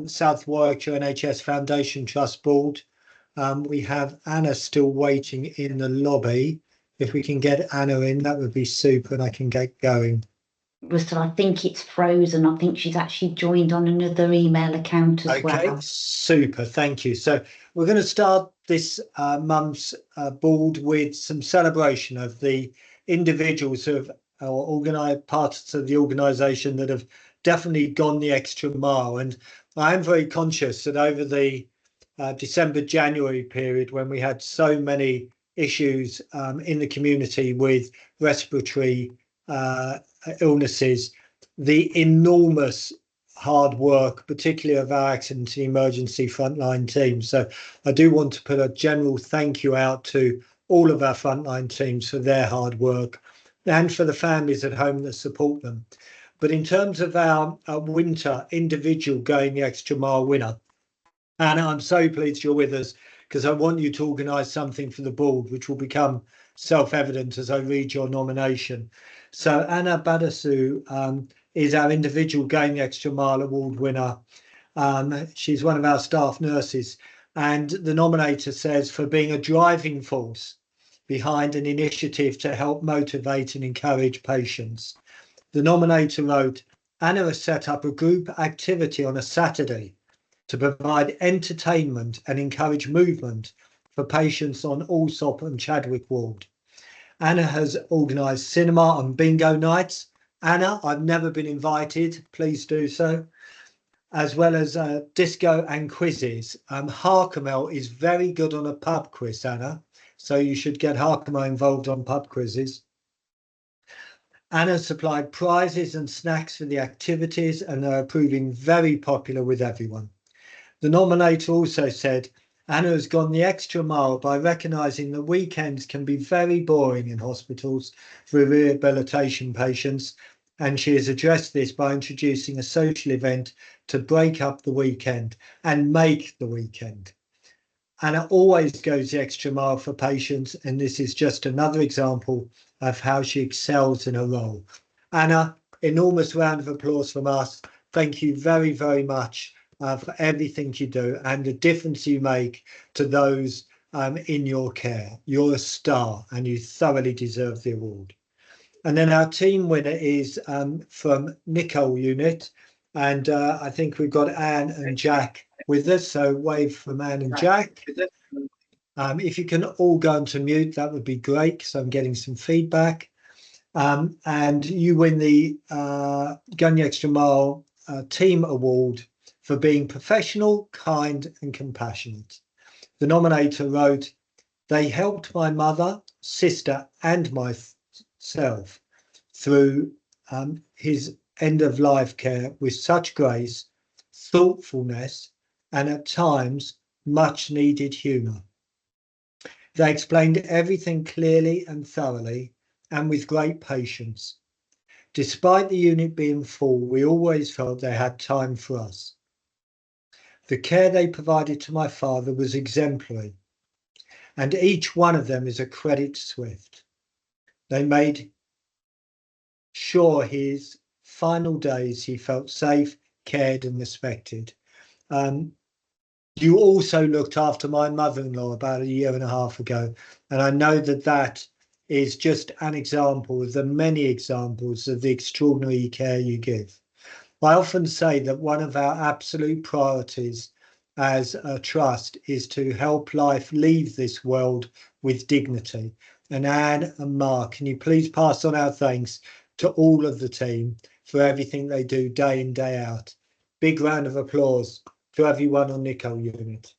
South Warwickshire NHS Foundation Trust Board. We have Anna still waiting in the lobby. If we can get Anna in, that would be super, and I can get going. Russell, I think it's frozen. I think she's actually joined on another email account as well. Okay, super, thank you. So we're going to start this month's board with some celebration of the individuals who have organised parts of the organisation that have definitely gone the extra mile. And I am very conscious that over the December-January period, when we had so many issues in the community with respiratory illnesses, the enormous hard work, particularly of our accident and emergency frontline teams. So I do want to put a general thank you out to all of our frontline teams for their hard work and for the families at home that support them. But in terms of our winter individual going the extra mile winner, Anna, I'm so pleased you're with us because I want you to organise something for the board, which will become self-evident as I read your nomination. So Anna Badasu is our individual going the extra mile award winner. She's one of our staff nurses, and the nominator says for being a driving force behind an initiative to help motivate and encourage patients. The nominator wrote, Anna has set up a group activity on a Saturday to provide entertainment and encourage movement for patients on Allsop and Chadwick ward. Anna has organised cinema and bingo nights. Anna, I've never been invited, please do so, as well as disco and quizzes. Harkamel is very good on a pub quiz, Anna, so you should get Harkamel involved on pub quizzes. Anna supplied prizes and snacks for the activities, and they are proving very popular with everyone. The nominator also said, Anna has gone the extra mile by recognising that weekends can be very boring in hospitals for rehabilitation patients, and she has addressed this by introducing a social event to break up the weekend and make the weekend. Anna always goes the extra mile for patients, and this is just another example of how she excels in her role. Anna, enormous round of applause from us. Thank you very, very much for everything you do and the difference you make to those in your care. You're a star and you thoroughly deserve the award. And then our team winner is from Nicole Unit, and I think we've got Anne and Jack with us, so wave from Anne and Jack. If you can all go into mute, that would be great, because I'm getting some feedback. And you win the Going the Extra Mile Team Award for being professional, kind and compassionate. The nominator wrote, they helped my mother, sister and myself through his end-of-life care with such grace, thoughtfulness and at times much needed humour. They explained everything clearly and thoroughly and with great patience. Despite the unit being full, we always felt they had time for us. The care they provided to my father was exemplary, and each one of them is a credit to SWFT. They made sure his final days he felt safe, cared and respected. You also looked after my mother-in-law about 1.5 years ago, and I know that that is just an example of the many examples of the extraordinary care you give. I often say that one of our absolute priorities as a trust is to help life leave this world with dignity. And Anne and Mark, can you please pass on our thanks to all of the team for everything they do day in, day out. Big round of applause to everyone on Nicole Unit.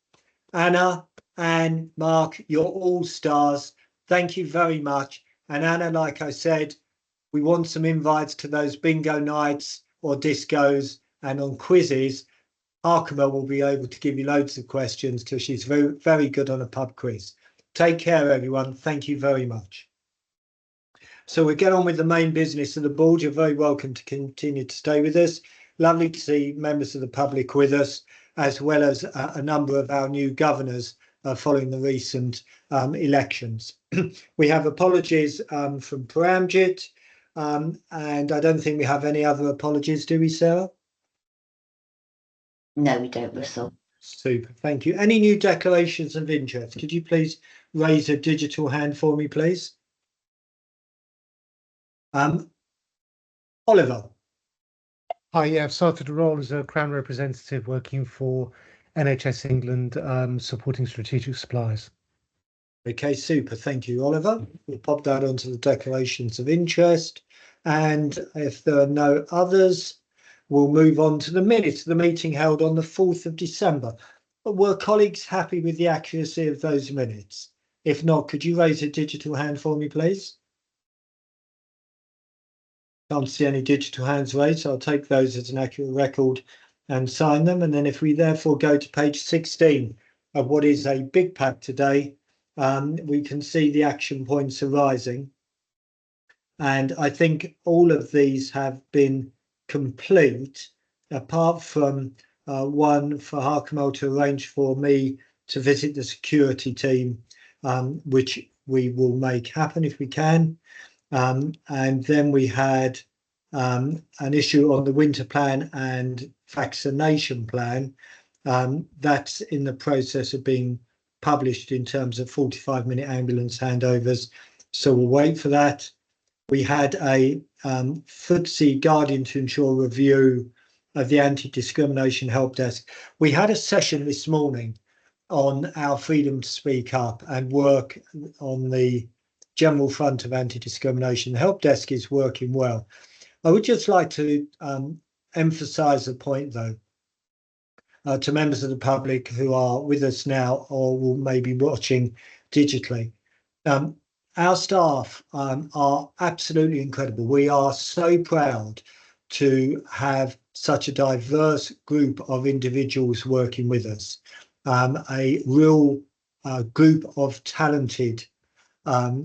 Anna, Anne, Mark, you're all stars. Thank you very much. And Anna, like I said, we want some invites to those bingo nights or discos, and on quizzes, Arkema will be able to give you loads of questions because she's very, very good on a pub quiz. Take care, everyone. Thank you very much. So we'll get on with the main business of the board. You're very welcome to continue to stay with us. Lovely to see members of the public with us, as well as a number of our new governors following the recent elections. We have apologies from Paramjit, and I don't think we have any other apologies, do we, Sarah? No, we don't, Russell. Super, thank you. Any new declarations of interest? Could you please raise a digital hand for me, please? Oliver. Hi, yeah, I've started a role as a Crown representative working for NHS England, supporting strategic supplies. Okay, super. Thank you, Oliver. We'll pop that onto the declarations of interest. And if there are no others, we'll move on to the minutes of the meeting held on the 4th of December. Were colleagues happy with the accuracy of those minutes? If not, could you raise a digital hand for me, please? Can't see any digital hands raised, so I'll take those as an accurate record and sign them. And then if we therefore go to page 16 of what is a big pack today, we can see the action points arising. And I think all of these have been complete, apart from one for Harkamel to arrange for me to visit the security team, which we will make happen if we can. And then we had an issue on the winter plan and vaccination plan. That's in the process of being published in terms of 45-minute ambulance handovers. So we'll wait for that. We had a FTSE Guardian to ensure review of the anti-discrimination help desk. We had a session this morning on our freedom to speak up and work on the general front of anti-discrimination. The help desk is working well. I would just like to emphasise the point, though, to members of the public who are with us now or will maybe watching digitally. Our staff are absolutely incredible. We are so proud to have such a diverse group of individuals working with us, a real group of talented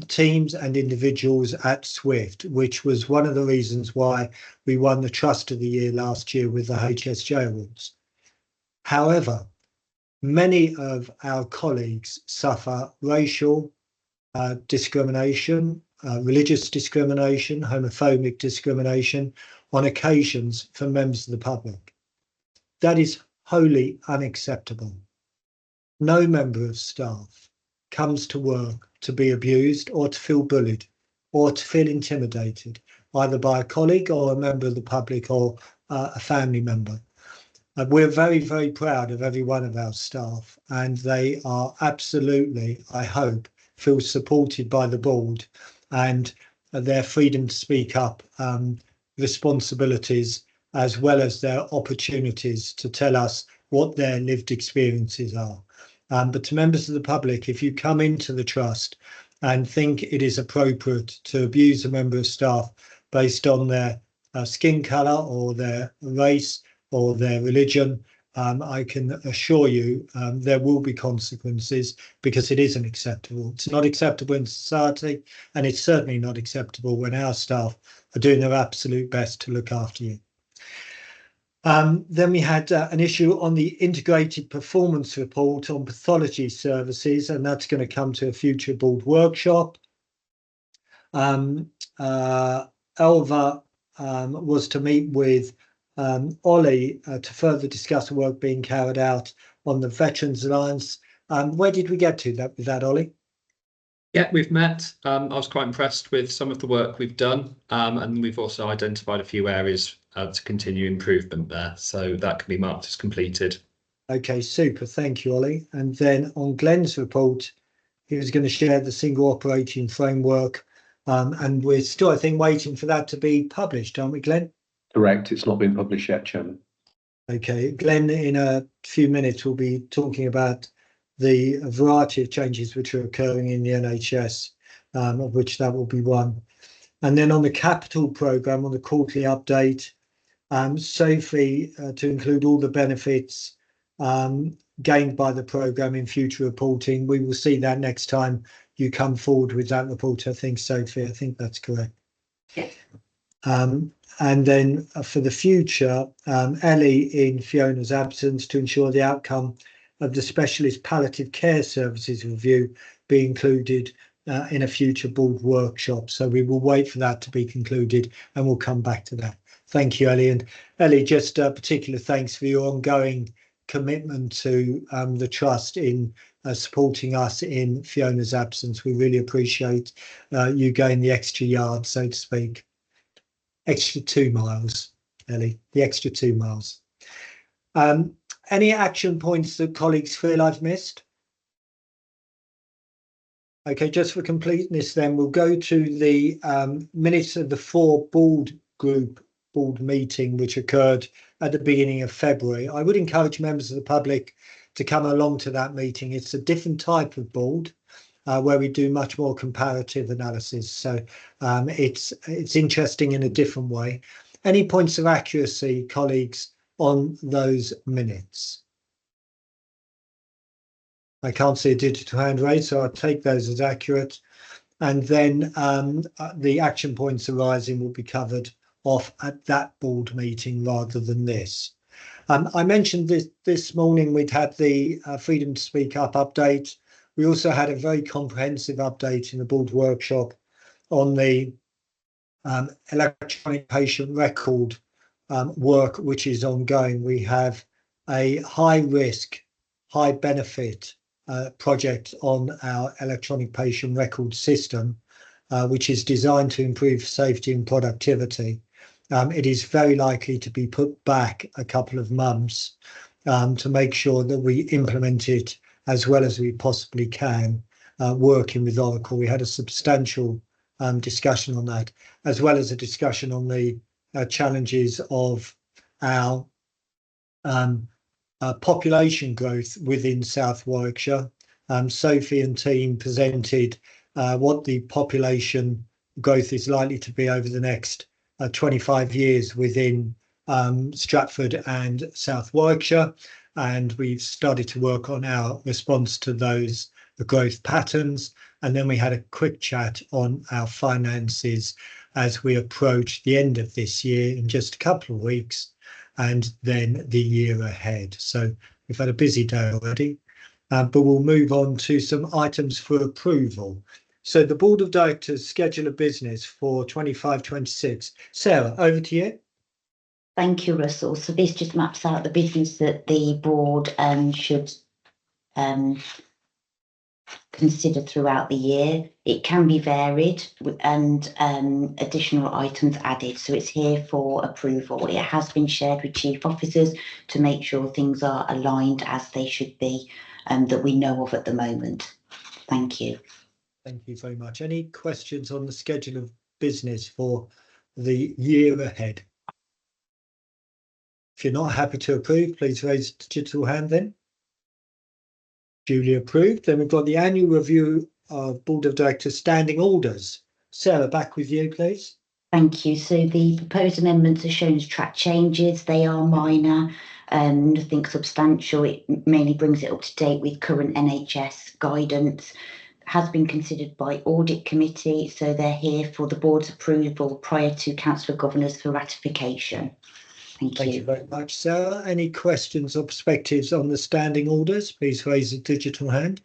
teams and individuals at SWFT, which was one of the reasons why we won the Trust of the Year last year with the HSJ Awards. However, many of our colleagues suffer racial discrimination, religious discrimination, homophobic discrimination on occasions from members of the public. That is wholly unacceptable. No member of staff comes to work to be abused or to feel bullied or to feel intimidated, either by a colleague or a member of the public or a family member. We're very, very proud of every one of our staff, and they are absolutely, I hope, feel supported by the board and their freedom to speak up responsibilities, as well as their opportunities to tell us what their lived experiences are. But to members of the public, if you come into the trust and think it is appropriate to abuse a member of staff based on their skin colour or their race or their religion, I can assure you there will be consequences, because it isn't acceptable. It's not acceptable in society, and it's certainly not acceptable when our staff are doing their absolute best to look after you. Then we had an issue on the integrated performance report on pathology services, and that's going to come to a future board workshop. Elva was to meet with Ollie to further discuss the work being carried out on the Veterans Alliance. Where did we get to with that, Ollie? Yeah, we've met. I was quite impressed with some of the work we've done, and we've also identified a few areas to continue improvement there. So that can be marked as completed. Okay, super. Thank you, Ollie. And then on Glenn's report, he was going to share the single operating framework, and we're still, I think, waiting for that to be published, aren't we, Glenn? Correct. It's not been published yet, Chairman. Okay, Glenn, in a few minutes, will be talking about the variety of changes which are occurring in the NHS, of which that will be one. And then on the capital programme, on the quarterly update, Sophie, to include all the benefits gained by the programme in future reporting. We will see that next time you come forward with that report, I think, Sophie. I think that's correct. Yes. And then for the future, Ellie, in Fiona's absence, to ensure the outcome of the specialist palliative care services review be included in a future board workshop. So we will wait for that to be concluded and we'll come back to that. Thank you, Ellie. And Ellie, just particular thanks for your ongoing commitment to the trust in supporting us in Fiona's absence. We really appreciate you going the extra yard, so to speak. Extra 2 miles, Ellie, the extra 2 miles. Any action points that colleagues feel I've missed? Okay, just for completeness then, we'll go to the minutes of the 4 board meeting which occurred at the beginning of February. I would encourage members of the public to come along to that meeting. It's a different type of board where we do much more comparative analysis. So it's interesting in a different way. Any points of accuracy, colleagues, on those minutes? I can't see a digital hand raised, so I'll take those as accurate. And then the action points arising will be covered off at that board meeting rather than this. I mentioned this morning we'd had the Freedom to Speak Up update. We also had a very comprehensive update in the board workshop on the electronic patient record work which is ongoing. We have a high risk, high benefit project on our electronic patient record system, which is designed to improve safety and productivity. It is very likely to be put back a couple of months to make sure that we implement it as well as we possibly can, working with Oracle. We had a substantial discussion on that, as well as a discussion on the challenges of our population growth within South Warwickshire. Sophie and team presented what the population growth is likely to be over the next 25 years within Stratford and South Warwickshire, and we've started to work on our response to those growth patterns. And then we had a quick chat on our finances as we approach the end of this year in just a couple of weeks, and then the year ahead. So we've had a busy day already, but we'll move on to some items for approval. So the Board of Directors schedule of business for 25-26. Sarah, over to you. Thank you, Russell. So this just maps out the business that the board should consider throughout the year. It can be varied and additional items added. So it's here for approval. It has been shared with chief officers to make sure things are aligned as they should be, that we know of at the moment. Thank you. Thank you very much. Any questions on the schedule of business for the year ahead? If you're not happy to approve, please raise a digital hand then. Duly approved. Then we've got the annual review of Board of Directors standing orders. Sarah, back with you, please. Thank you. So the proposed amendments are shown as track changes. They are minor, nothing substantial. It mainly brings it up to date with current NHS guidance. Has been considered by Audit Committee, so they're here for the board's approval prior to Council of Governors for ratification. Thank you very much, Sarah. Any questions or perspectives on the standing orders? Please raise a digital hand.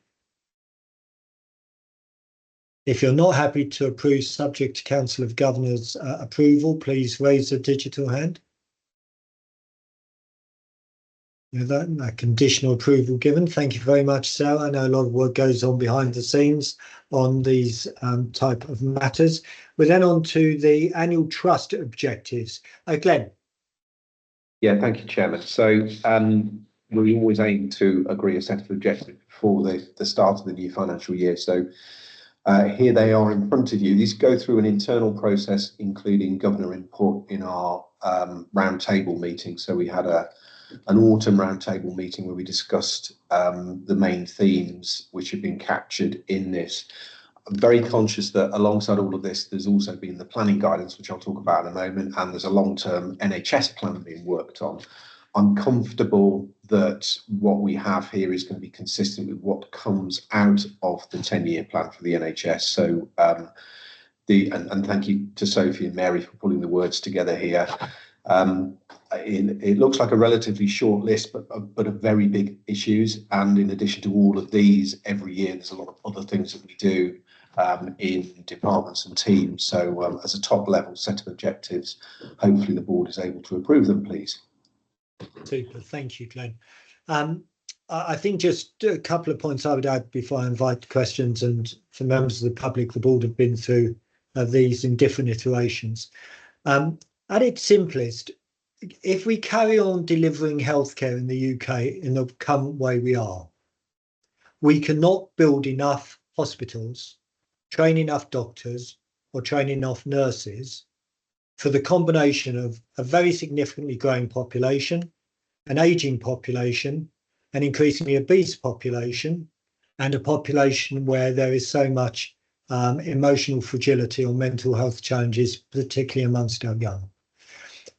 If you're not happy to approve subject to Council of Governors approval, please raise a digital hand. That conditional approval given. Thank you very much, Sarah. I know a lot of work goes on behind the scenes on these type of matters. We're then on to the annual trust objectives. Glenn. Yeah, thank you, Chairman. So we always aim to agree a set of objectives before the start of the new financial year. So here they are in front of you. These go through an internal process, including governor input in our roundtable meeting. So we had an autumn roundtable meeting where we discussed the main themes which have been captured in this. I'm very conscious that alongside all of this, there's also been the planning guidance, which I'll talk about in a moment, and there's a long-term NHS plan being worked on. I'm comfortable that what we have here is going to be consistent with what comes out of the 10-year plan for the NHS. So and thank you to Sophie and Mary for pulling the words together here. It looks like a relatively short list, but of very big issues. And in addition to all of these, every year there's a lot of other things that we do in departments and teams. So as a top level set of objectives, hopefully the board is able to approve them, please. Super, thank you, Glenn. I think just a couple of points I would add before I invite questions, and for members of the public, the board have been through these in different iterations. At its simplest, if we carry on delivering healthcare in the UK in the current way we are, we cannot build enough hospitals, train enough doctors, or train enough nurses for the combination of a very significantly growing population, an ageing population, an increasingly obese population, and a population where there is so much emotional fragility or mental health challenges, particularly amongst our young.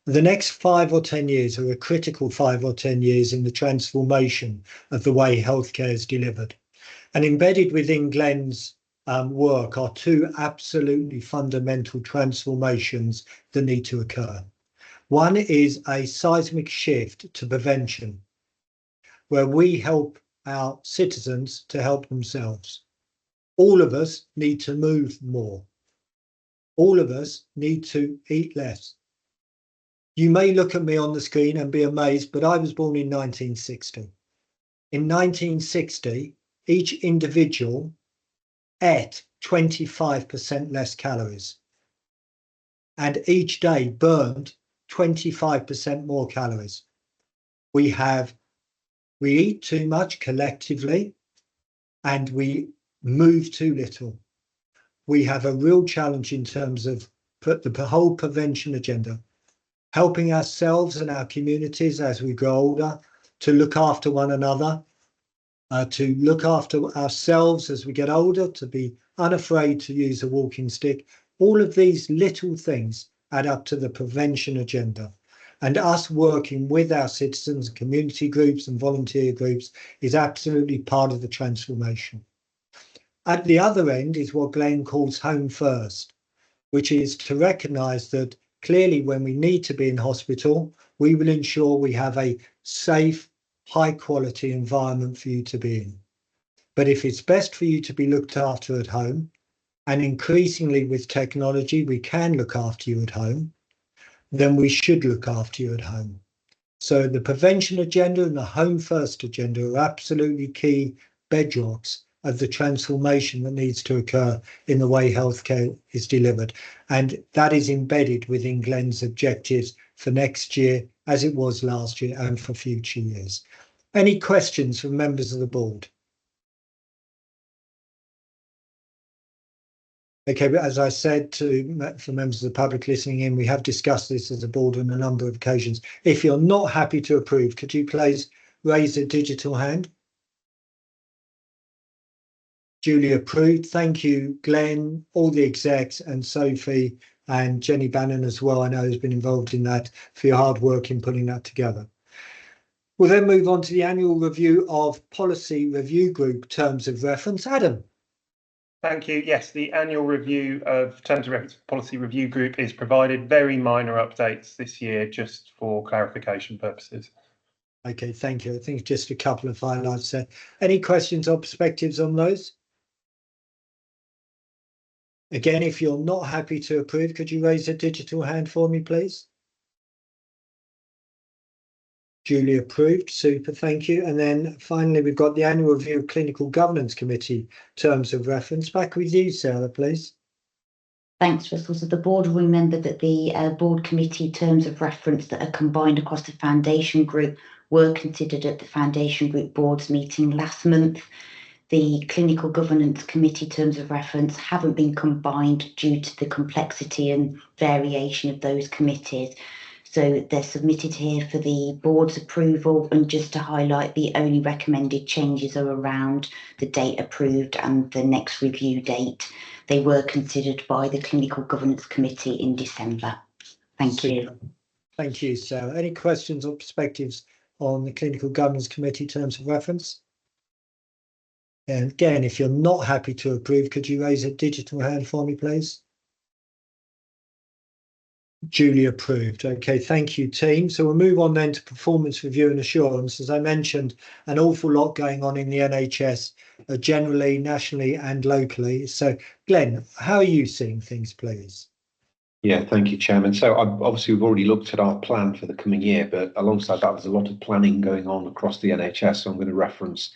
The next 5 or 10 years are a critical 5 or 10 years in the transformation of the way healthcare is delivered. And embedded within Glenn's work are two absolutely fundamental transformations that need to occur. One is a seismic shift to prevention, where we help our citizens to help themselves. All of us need to move more. All of us need to eat less. You may look at me on the screen and be amazed, but I was born in 1960. In 1960, each individual ate 25% less calories, and each day burned 25% more calories. We eat too much collectively, and we move too little. We have a real challenge in terms of the whole prevention agenda, helping ourselves and our communities as we grow older to look after one another, to look after ourselves as we get older, to be unafraid to use a walking stick. All of these little things add up to the prevention agenda. And us working with our citizens, community groups and volunteer groups is absolutely part of the transformation. At the other end is what Glenn calls home first, which is to recognise that clearly when we need to be in hospital, we will ensure we have a safe, high quality environment for you to be in. But if it's best for you to be looked after at home, and increasingly with technology, we can look after you at home, then we should look after you at home. So the prevention agenda and the home first agenda are absolutely key bedrocks of the transformation that needs to occur in the way healthcare is delivered. And that is embedded within Glenn's objectives for next year, as it was last year, and for future years. Any questions from members of the board? Okay, but as I said for members of the public listening in, we have discussed this as a board on a number of occasions. If you're not happy to approve, could you please raise a digital hand? Duly approved. Thank you, Glenn, all the execs, and Sophie and Jenny Bannon as well. I know has been involved in that, for your hard work in putting that together. We'll then move on to the annual review of Policy Review Group Terms of Reference. Adam. Thank you. Yes, the annual review of Terms of Reference Policy Review Group is provided. Very minor updates this year, just for clarification purposes. Okay, thank you. I think just a couple of highlights there. Any questions or perspectives on those? Again, if you're not happy to approve, could you raise a digital hand for me, please? Duly approved. Super, thank you. And then finally, we've got the annual review of Clinical Governance Committee Terms of Reference. Back with you, Sarah, please. Thanks, Russell. So the board will remember that the board committee terms of reference that are combined across the foundation group were considered at the foundation group board's meeting last month. The Clinical Governance Committee terms of reference haven't been combined due to the complexity and variation of those committees. So they're submitted here for the board's approval, and just to highlight, the only recommended changes are around the date approved and the next review date. They were considered by the Clinical Governance Committee in December. Thank you. Thank you, Sarah. Any questions or perspectives on the Clinical Governance Committee terms of reference? And again, if you're not happy to approve, could you raise a digital hand for me, please? Duly approved. Okay, thank you, team. So we'll move on then to performance review and assurance. As I mentioned, an awful lot going on in the NHS, generally, nationally and locally. So Glenn, how are you seeing things, please? Yeah, thank you, Chairman. So obviously we've already looked at our plan for the coming year, but alongside that, there's a lot of planning going on across the NHS. So I'm going to reference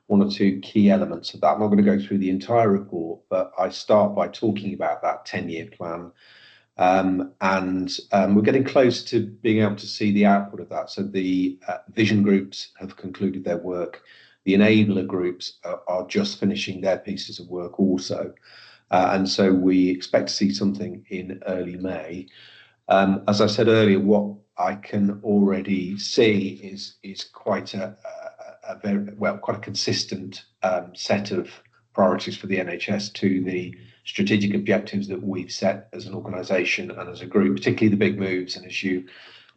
one or two key elements of that. I'm not going to go through the entire report, but I start by talking about that 10-year plan. We're getting close to being able to see the output of that. So the vision groups have concluded their work. The enabler groups are just finishing their pieces of work also. And so we expect to see something in early May. As I said earlier, what I can already see is quite a consistent set of priorities for the NHS to the strategic objectives that we've set as an organisation and as a group, particularly the big moves. And as you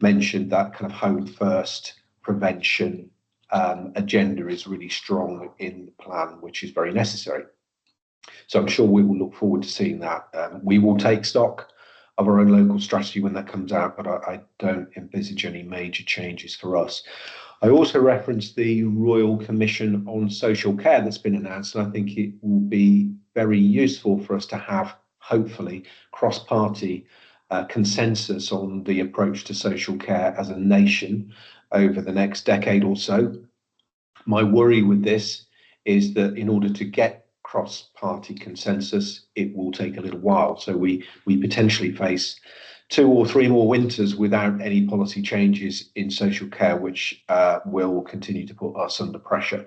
mentioned, that kind of home first prevention agenda is really strong in the plan, which is very necessary. So I'm sure we will look forward to seeing that. We will take stock of our own local strategy when that comes out, but I don't envisage any major changes for us. I also referenced the Royal Commission on Social Care that's been announced, and I think it will be very useful for us to have, hopefully, cross-party consensus on the approach to social care as a nation over the next decade or so. My worry with this is that in order to get cross-party consensus, it will take a little while. So we potentially face 2 or 3 more winters without any policy changes in social care, which will continue to put us under pressure.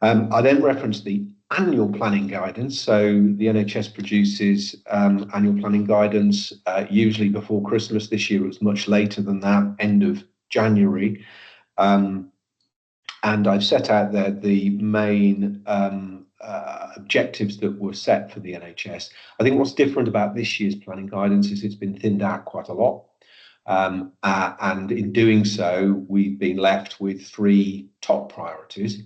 I then referenced the annual planning guidance. So the NHS produces annual planning guidance usually before Christmas. This year it was much later than that, end of January. And I've set out there the main objectives that were set for the NHS. I think what's different about this year's planning guidance is it's been thinned out quite a lot. And in doing so, we've been left with 3 top priorities.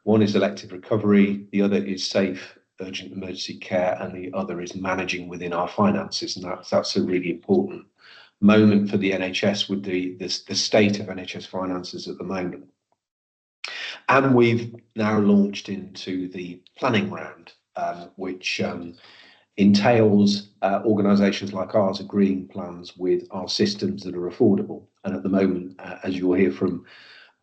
One is elective recovery, the other is safe urgent emergency care, and the other is managing within our finances. And that's a really important moment for the NHS with the state of NHS finances at the moment. And we've now launched into the planning round, which entails organisations like ours agreeing plans with our systems that are affordable. And at the moment, as you'll hear from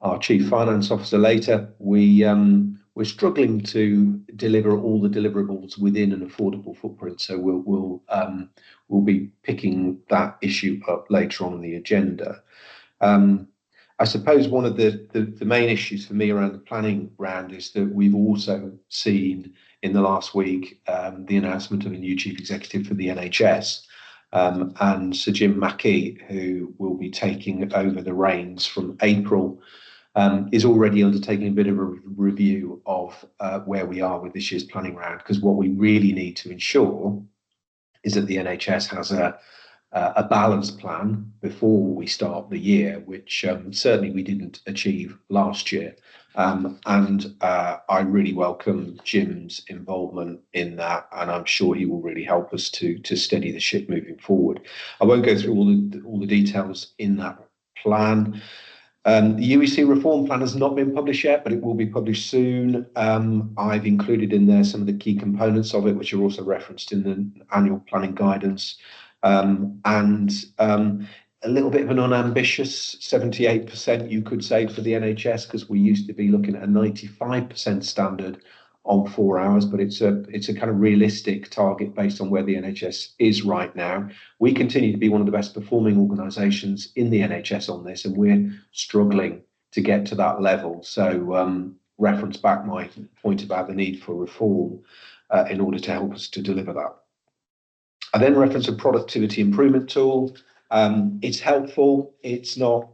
our Chief Finance Officer later, we're struggling to deliver all the deliverables within an affordable footprint. So we'll be picking that issue up later on in the agenda. I suppose one of the main issues for me around the planning round is that we've also seen in the last week the announcement of a new chief executive for the NHS, and Sir Jim Mackey, who will be taking over the reins from April, is already undertaking a bit of a review of where we are with this year's planning round, because what we really need to ensure is that the NHS has a balanced plan before we start the year, which certainly we didn't achieve last year. I really welcome Jim's involvement in that, and I'm sure he will really help us to steady the ship moving forward. I won't go through all the details in that plan. The UEC reform plan has not been published yet, but it will be published soon. I've included in there some of the key components of it, which are also referenced in the annual planning guidance. A little bit of an unambitious 78%, you could say, for the NHS, because we used to be looking at a 95% standard on 4 hours, but it's a kind of realistic target based on where the NHS is right now. We continue to be one of the best performing organisations in the NHS on this, and we're struggling to get to that level. So reference back my point about the need for reform in order to help us to deliver that. I then reference a productivity improvement tool. It's helpful. It's not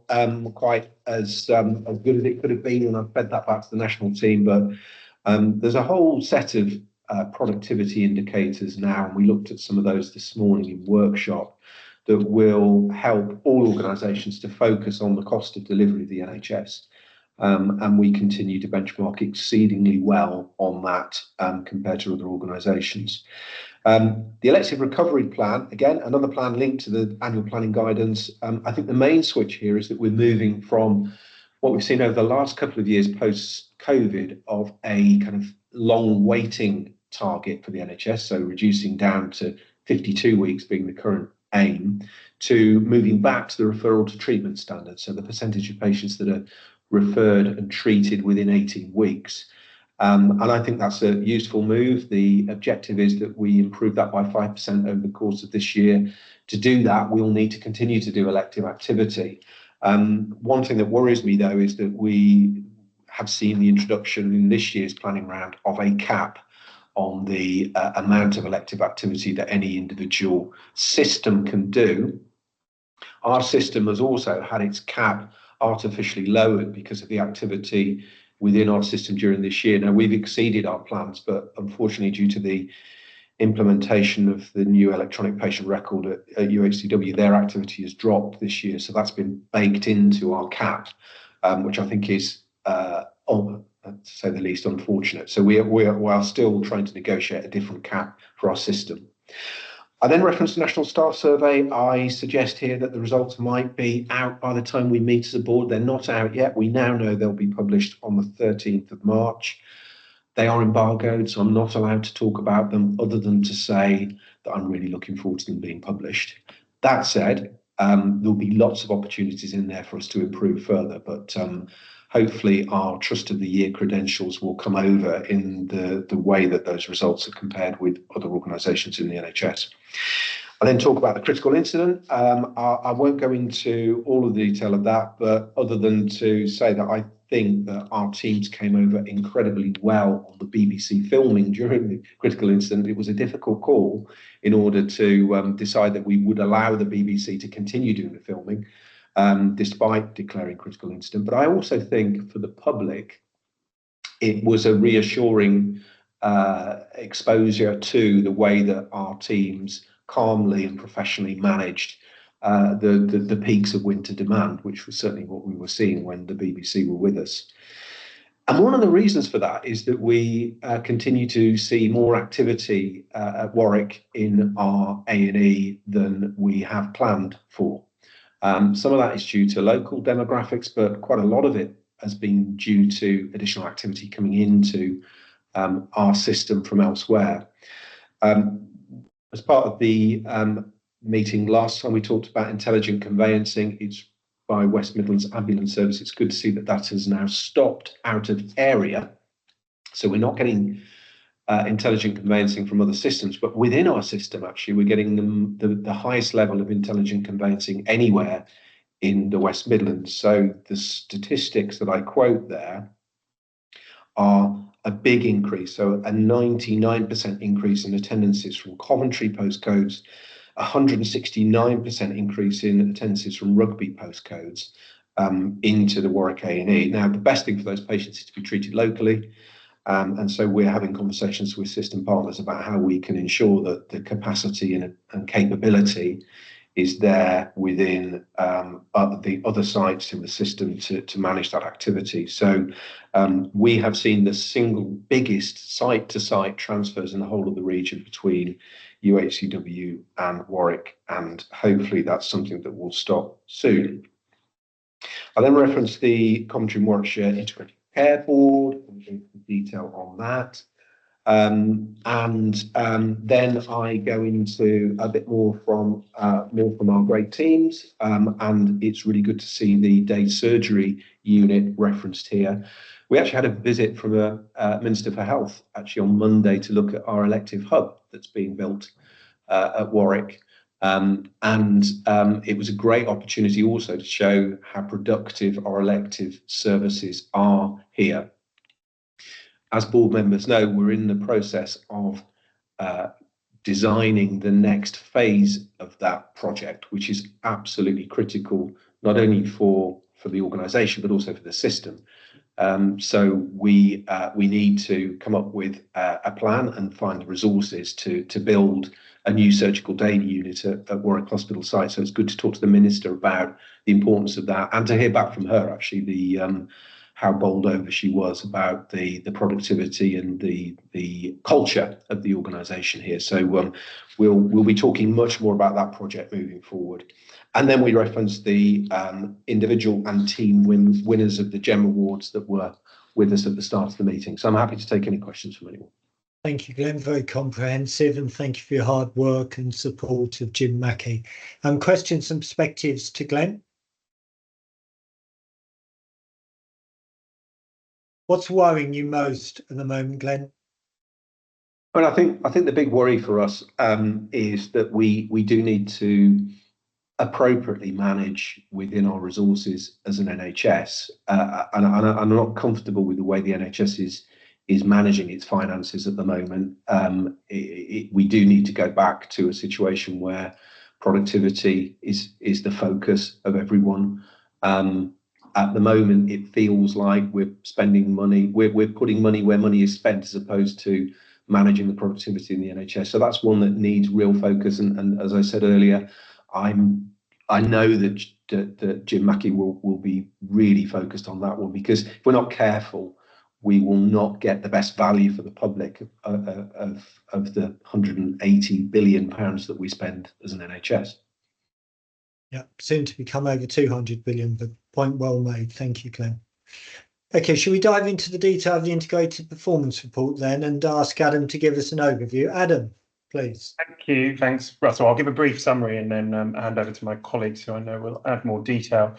quite as good as it could have been, and I've fed that back to the national team. But there's a whole set of productivity indicators now, and we looked at some of those this morning in workshop, that will help all organisations to focus on the cost of delivery of the NHS. And we continue to benchmark exceedingly well on that compared to other organisations. The elective recovery plan, again, another plan linked to the annual planning guidance. I think the main switch here is that we're moving from what we've seen over the last couple of years post-COVID of a kind of long waiting target for the NHS, so reducing down to 52 weeks being the current aim, to moving back to the referral to treatment standard, so the percentage of patients that are referred and treated within 18 weeks. And I think that's a useful move. The objective is that we improve that by 5% over the course of this year. To do that, we'll need to continue to do elective activity. One thing that worries me, though, is that we have seen the introduction in this year's planning round of a cap on the amount of elective activity that any individual system can do. Our system has also had its cap artificially lowered because of the activity within our system during this year. Now, we've exceeded our plans, but unfortunately, due to the implementation of the new electronic patient record at UHCW, their activity has dropped this year. So that's been baked into our cap, which I think is, to say the least, unfortunate. So we are still trying to negotiate a different cap for our system. I then referenced the National Staff Survey. I suggest here that the results might be out by the time we meet as a board. They're not out yet. We now know they'll be published on the 13th of March. They are embargoed, so I'm not allowed to talk about them other than to say that I'm really looking forward to them being published. That said, there'll be lots of opportunities in there for us to improve further, but hopefully our Trust of the Year credentials will come over in the way that those results are compared with other organisations in the NHS. I then talk about the critical incident. I won't go into all of the detail of that, but other than to say that I think that our teams came over incredibly well on the BBC filming during the critical incident. It was a difficult call in order to decide that we would allow the BBC to continue doing the filming, despite declaring critical incident. But I also think for the public, it was a reassuring exposure to the way that our teams calmly and professionally managed the peaks of winter demand, which was certainly what we were seeing when the BBC were with us. And one of the reasons for that is that we continue to see more activity at Warwick in our A&E than we have planned for. Some of that is due to local demographics, but quite a lot of it has been due to additional activity coming into our system from elsewhere. As part of the meeting last time, we talked about intelligent conveyancing. It's by West Midlands Ambulance Service. It's good to see that that has now stopped out of area. So we're not getting intelligent conveyancing from other systems, but within our system, actually, we're getting the highest level of intelligent conveyancing anywhere in the West Midlands. So the statistics that I quote there are a big increase. So a 99% increase in attendances from Coventry postcodes, 169% increase in attendances from Rugby postcodes into the Warwick A&E. Now, the best thing for those patients is to be treated locally. And so we're having conversations with system partners about how we can ensure that the capacity and capability is there within the other sites in the system to manage that activity. So we have seen the single biggest site-to-site transfers in the whole of the region between UHCW and Warwick, and hopefully that's something that will stop soon. I then referenced the Coventry and Warwickshire Integrated Care Board, detail on that. Then I go into a bit more from our great teams, and it's really good to see the day surgery unit referenced here. We actually had a visit from a Minister for Health actually on Monday to look at our elective hub that's being built at Warwick. It was a great opportunity also to show how productive our elective services are here. As board members know, we're in the process of designing the next phase of that project, which is absolutely critical, not only for the organisation, but also for the system. So we need to come up with a plan and find the resources to build a new surgical day unit at Warwick Hospital site. So it's good to talk to the Minister about the importance of that and to hear back from her, actually, how bowled over she was about the productivity and the culture of the organisation here. So we'll be talking much more about that project moving forward. And then we referenced the individual and team winners of the GEM Awards that were with us at the start of the meeting. So I'm happy to take any questions from anyone. Thank you, Glenn. Very comprehensive, and thank you for your hard work and support of Jim Mackey. Questions and perspectives to Glenn? What's worrying you most at the moment, Glenn? Well, I think the big worry for us is that we do need to appropriately manage within our resources as an NHS, and I'm not comfortable with the way the NHS is managing its finances at the moment. We do need to go back to a situation where productivity is the focus of everyone. At the moment, it feels like we're spending money, we're putting money where money is spent, as opposed to managing the productivity in the NHS. So that's one that needs real focus. And as I said earlier, I know that Jim Mackey will be really focused on that one, because if we're not careful, we will not get the best value for the public of the £180 billion that we spend as an NHS. Yeah, soon to become over 200 billion, but point well made. Thank you, Glenn. Okay, shall we dive into the detail of the integrated performance report then and ask Adam to give us an overview? Adam, please. Thank you. Thanks, Russell. I'll give a brief summary and then hand over to my colleagues, who I know will add more detail.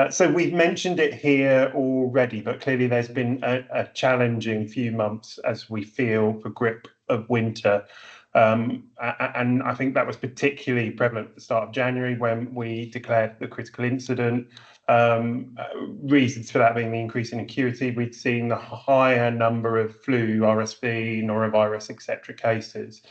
So we've mentioned it here already, but clearly there's been a challenging few months as we feel the grip of winter. And I think that was particularly prevalent at the start of January, when we declared the critical incident. Reasons for that being the increase in acuity. We'd seen the higher number of flu, RSV, norovirus, etc. cases.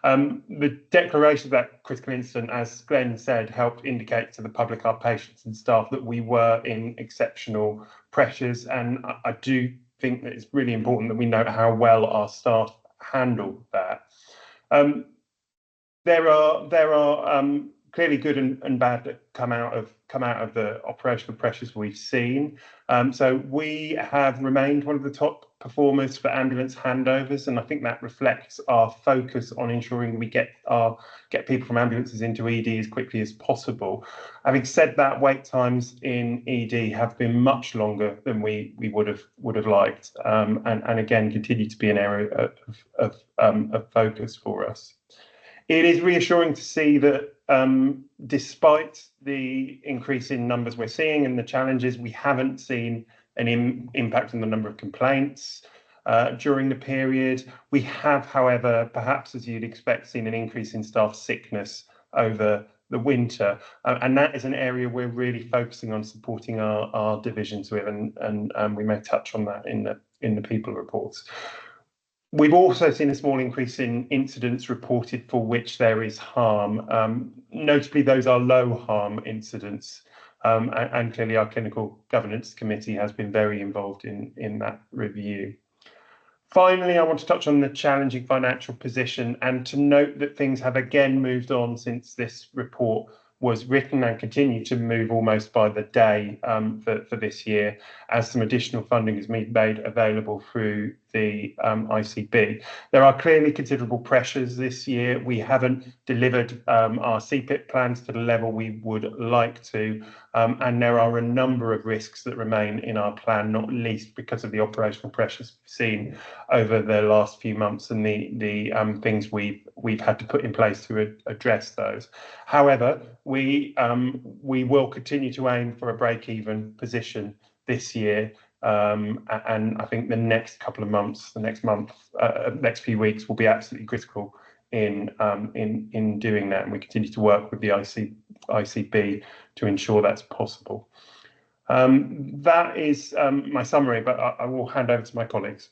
The declaration of that critical incident, as Glenn said, helped indicate to the public, our patients and staff, that we were in exceptional pressures. And I do think that it's really important that we note how well our staff handled that. There are clearly good and bad that come out of the operational pressures we've seen. So we have remained one of the top performers for ambulance handovers, and I think that reflects our focus on ensuring we get people from ambulances into ED as quickly as possible. Having said that, wait times in ED have been much longer than we would have liked, and again continue to be an area of focus for us. It is reassuring to see that despite the increase in numbers we're seeing and the challenges, we haven't seen an impact on the number of complaints during the period. We have, however, perhaps as you'd expect, seen an increase in staff sickness over the winter, and that is an area we're really focusing on supporting our divisions with, and we may touch on that in the people reports. We've also seen a small increase in incidents reported for which there is harm. Notably, those are low harm incidents, and clearly our clinical governance committee has been very involved in that review. Finally, I want to touch on the challenging financial position, and to note that things have again moved on since this report was written, and continue to move almost by the day for this year, as some additional funding is made available through the ICB. There are clearly considerable pressures this year. We haven't delivered our CPIP plans to the level we would like to, and there are a number of risks that remain in our plan, not least because of the operational pressures we've seen over the last few months and the things we've had to put in place to address those. However, we will continue to aim for a break-even position this year, and I think the next couple of months, the next few weeks will be absolutely critical in doing that, and we continue to work with the ICB to ensure that's possible. That is my summary, but I will hand over to my colleagues.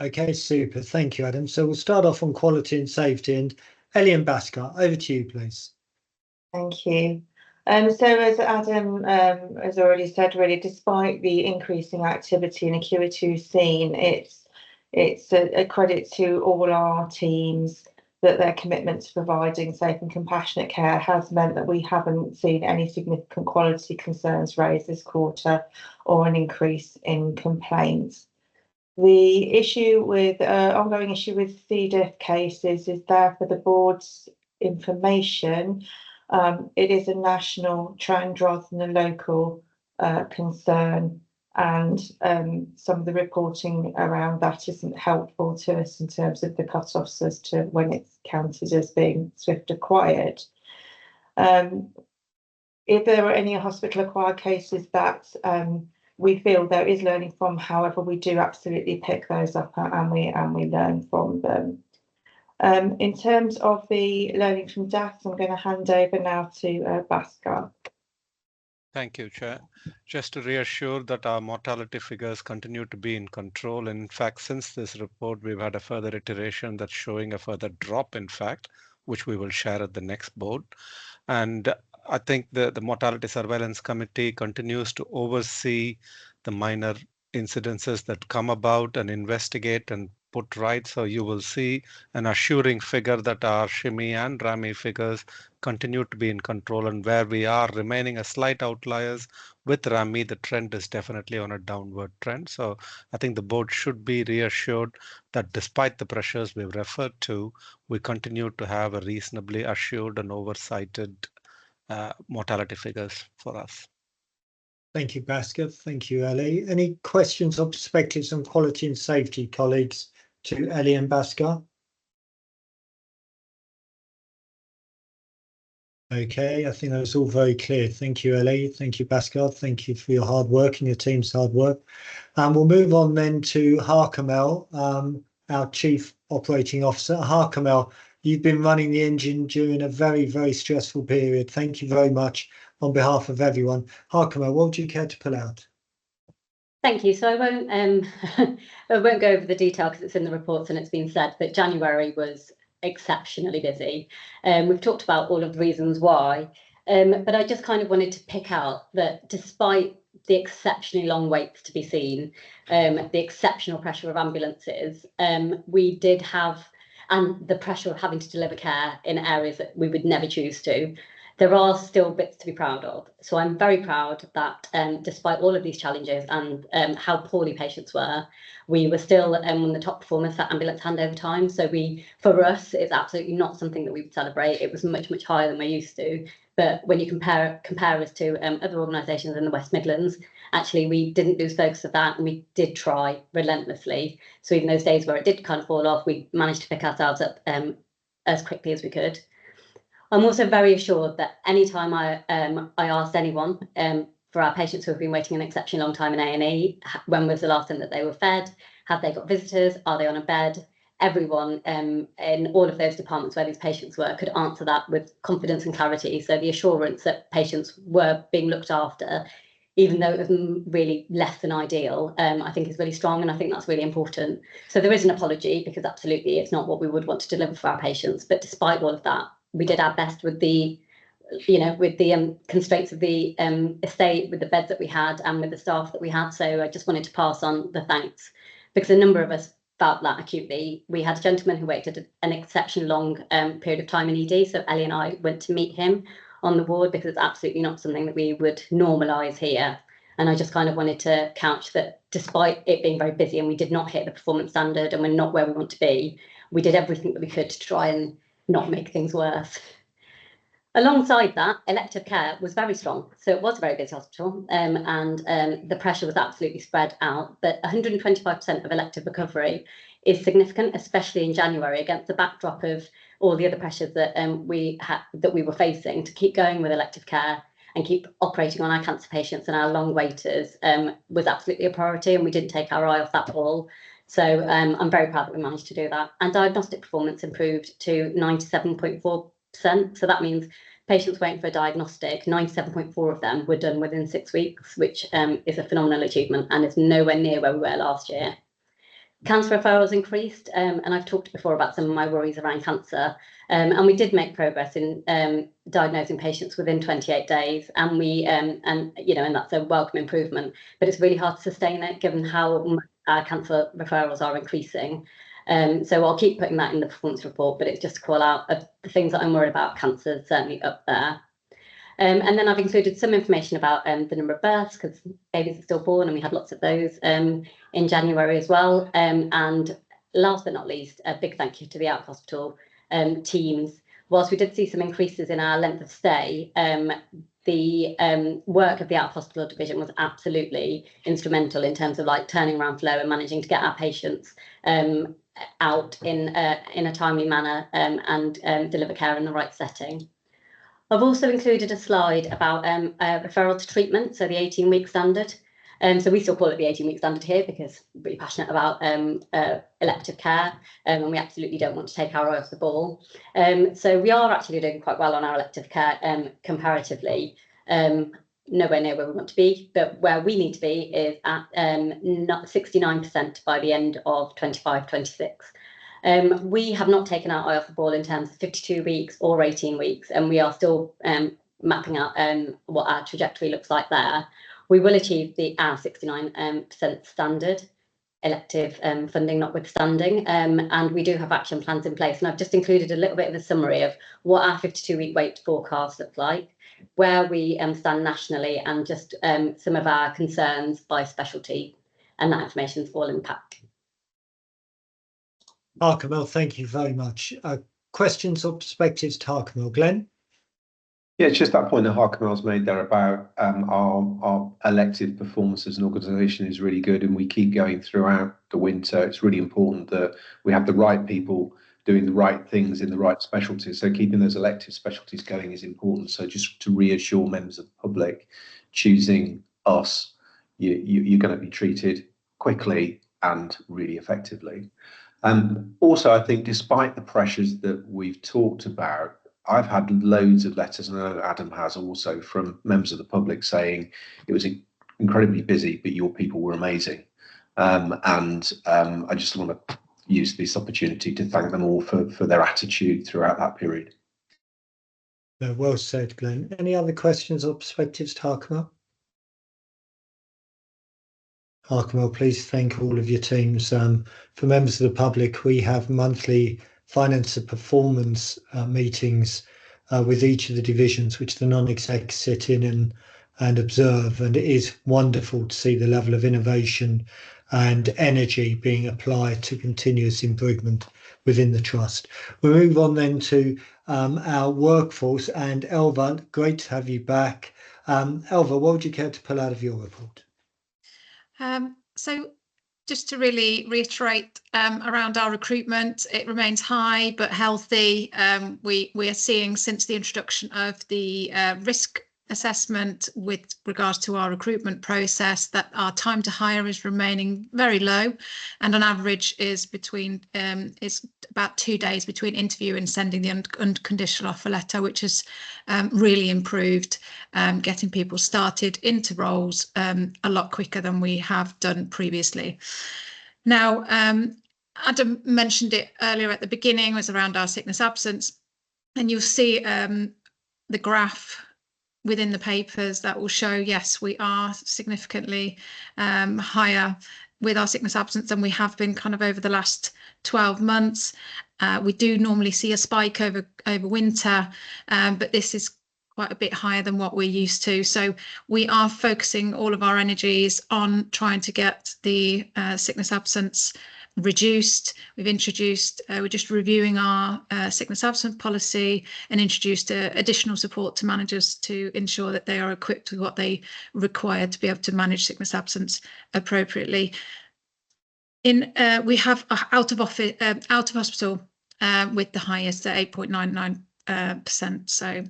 Okay, super. Thank you, Adam. So we'll start off on quality and safety, and Elian Baskar, over to you, please. Thank you. So as Adam has already said, really, despite the increasing activity and acuity we've seen, it's a credit to all our teams that their commitment to providing safe and compassionate care has meant that we haven't seen any significant quality concerns raised this quarter or an increase in complaints. The issue with ongoing issue with C. diff cases is there for the board's information. It is a national trend rather than a local concern, and some of the reporting around that isn't helpful to us in terms of the cut-offs as to when it's counted as being SWFT acquired. If there are any hospital acquired cases that we feel there is learning from, however, we do absolutely pick those up and we learn from them. In terms of the learning from deaths, I'm going to hand over now to Bhaskar. Thank you, Chair. Just to reassure that our mortality figures continue to be in control. In fact, since this report, we've had a further iteration that's showing a further drop, in fact, which we will share at the next board. And I think the Mortality Surveillance Committee continues to oversee the minor incidences that come about and investigate and put right. So you will see an assuring figure that our SHME and RAMI figures continue to be in control, and where we are remaining a slight outliers with RAMI, the trend is definitely on a downward trend. So I think the board should be reassured that despite the pressures we've referred to, we continue to have a reasonably assured and oversighted mortality figures for us. Thank you, Bhaskar. Thank you, Ellie. Any questions or perspectives on quality and safety, colleagues, to Ellie and Bhaskar? Okay, I think that was all very clear. Thank you, Ellie. Thank you, Bhaskar. Thank you for your hard work and your team's hard work. And we'll move on then to Harkamel, our Chief Operating Officer. Harkamel, you've been running the engine during a very, very stressful period. Thank you very much on behalf of everyone. Harkamel, what would you care to pull out? Thank you. So I won't go over the detail because it's in the reports and it's been said, but January was exceptionally busy. We've talked about all of the reasons why, but I just kind of wanted to pick out that despite the exceptionally long waits to be seen, the exceptional pressure of ambulances, we did have, and the pressure of having to deliver care in areas that we would never choose to, there are still bits to be proud of. So I'm very proud that despite all of these challenges and how poorly patients were, we were still one of the top performers for ambulance handover time. So for us, it's absolutely not something that we would celebrate. It was much, much higher than we're used to. But when you compare us to other organisations in the West Midlands, actually we didn't lose focus of that, and we did try relentlessly. So even those days where it did kind of fall off, we managed to pick ourselves up as quickly as we could. I'm also very assured that anytime I asked anyone for our patients who have been waiting an exceptionally long time in A&E, when was the last time that they were fed? Have they got visitors? Are they on a bed? Everyone in all of those departments where these patients were could answer that with confidence and clarity. So the assurance that patients were being looked after, even though it was really less than ideal, I think is really strong, and I think that's really important. So there is an apology, because absolutely it's not what we would want to deliver for our patients. But despite all of that, we did our best with the, constraints of the estate, with the beds that we had and with the staff that we had. So I just wanted to pass on the thanks, because a number of us felt that acutely. We had a gentleman who waited an exceptionally long period of time in ED. So Ellie and I went to meet him on the ward, because it's absolutely not something that we would normalise here. And I just kind of wanted to couch that despite it being very busy and we did not hit the performance standard and we're not where we want to be, we did everything that we could to try and not make things worse. Alongside that, elective care was very strong. So it was a very busy hospital, and the pressure was absolutely spread out. But 125% of elective recovery is significant, especially in January, against the backdrop of all the other pressures that we were facing. To keep going with elective care and keep operating on our cancer patients and our long waiters was absolutely a priority, and we didn't take our eye off that ball. So I'm very proud that we managed to do that. And diagnostic performance improved to 97.4%. So that means patients waiting for a diagnostic, 97.4% of them were done within 6 weeks, which is a phenomenal achievement and is nowhere near where we were last year. Cancer referrals increased, and I've talked before about some of my worries around cancer. And we did make progress in diagnosing patients within 28 days, and and that's a welcome improvement. But it's really hard to sustain it, given how much our cancer referrals are increasing. So I'll keep putting that in the performance report, but it's just to call out the things that I'm worried about. Cancer is certainly up there. And then I've included some information about the number of births, because babies are still born and we had lots of those in January as well. And last but not least, a big thank you to the out-of-hospital teams. Whilst we did see some increases in our length of stay, the work of the out-of-hospital division was absolutely instrumental in terms of like turning around flow and managing to get our patients out in a timely manner and deliver care in the right setting. I've also included a slide about referral to treatment, so the 18-week standard. So we still call it the 18-week standard here because we're really passionate about elective care, and we absolutely don't want to take our eye off the ball. So we are actually doing quite well on our elective care comparatively. Nowhere near where we want to be, but where we need to be is at 69% by the end of 25-26. We have not taken our eye off the ball in terms of 52 weeks or 18 weeks, and we are still mapping out what our trajectory looks like there. We will achieve our 69% standard, elective funding notwithstanding, and we do have action plans in place. And I've just included a little bit of a summary of what our 52-week wait forecast looks like, where we stand nationally, and just some of our concerns by specialty, and that information is all in the pack. Harkamel, thank you very much. Questions or perspectives to Harkamel? Glenn? Yeah, it's just that point that Harkamel's made there about our elective performance as an organisation is really good, and we keep going throughout the winter. It's really important that we have the right people doing the right things in the right specialties. So keeping those elective specialties going is important. So just to reassure members of the public, choosing us, you're going to be treated quickly and really effectively. Also, I think despite the pressures that we've talked about, I've had loads of letters, and I know Adam has also, from members of the public saying it was incredibly busy, but your people were amazing. I just want to use this opportunity to thank them all for their attitude throughout that period. Well said, Glenn. Any other questions or perspectives to Harkamel? Harkamel, please thank all of your teams. For members of the public, we have monthly finance and performance meetings with each of the divisions, which the non-execs sit in and observe. And it is wonderful to see the level of innovation and energy being applied to continuous improvement within the trust. We'll move on then to our workforce. And Elva, great to have you back. Elva, what would you care to pull out of your report? So just to really reiterate around our recruitment, it remains high but healthy. We are seeing, since the introduction of the risk assessment with regards to our recruitment process, that our time to hire is remaining very low, and on average is about 2 days between interview and sending the unconditional offer letter, which has really improved getting people started into roles a lot quicker than we have done previously. Now, Adam mentioned it earlier at the beginning, was around our sickness absence, and you'll see the graph within the papers that will show, yes, we are significantly higher with our sickness absence than we have been kind of over the last 12 months. We do normally see a spike over winter, but this is quite a bit higher than what we're used to. So we are focusing all of our energies on trying to get the sickness absence reduced. We're just reviewing our sickness absence policy and introduced additional support to managers to ensure that they are equipped with what they require to be able to manage sickness absence appropriately. We have out of hospital with the highest at 8.99%. So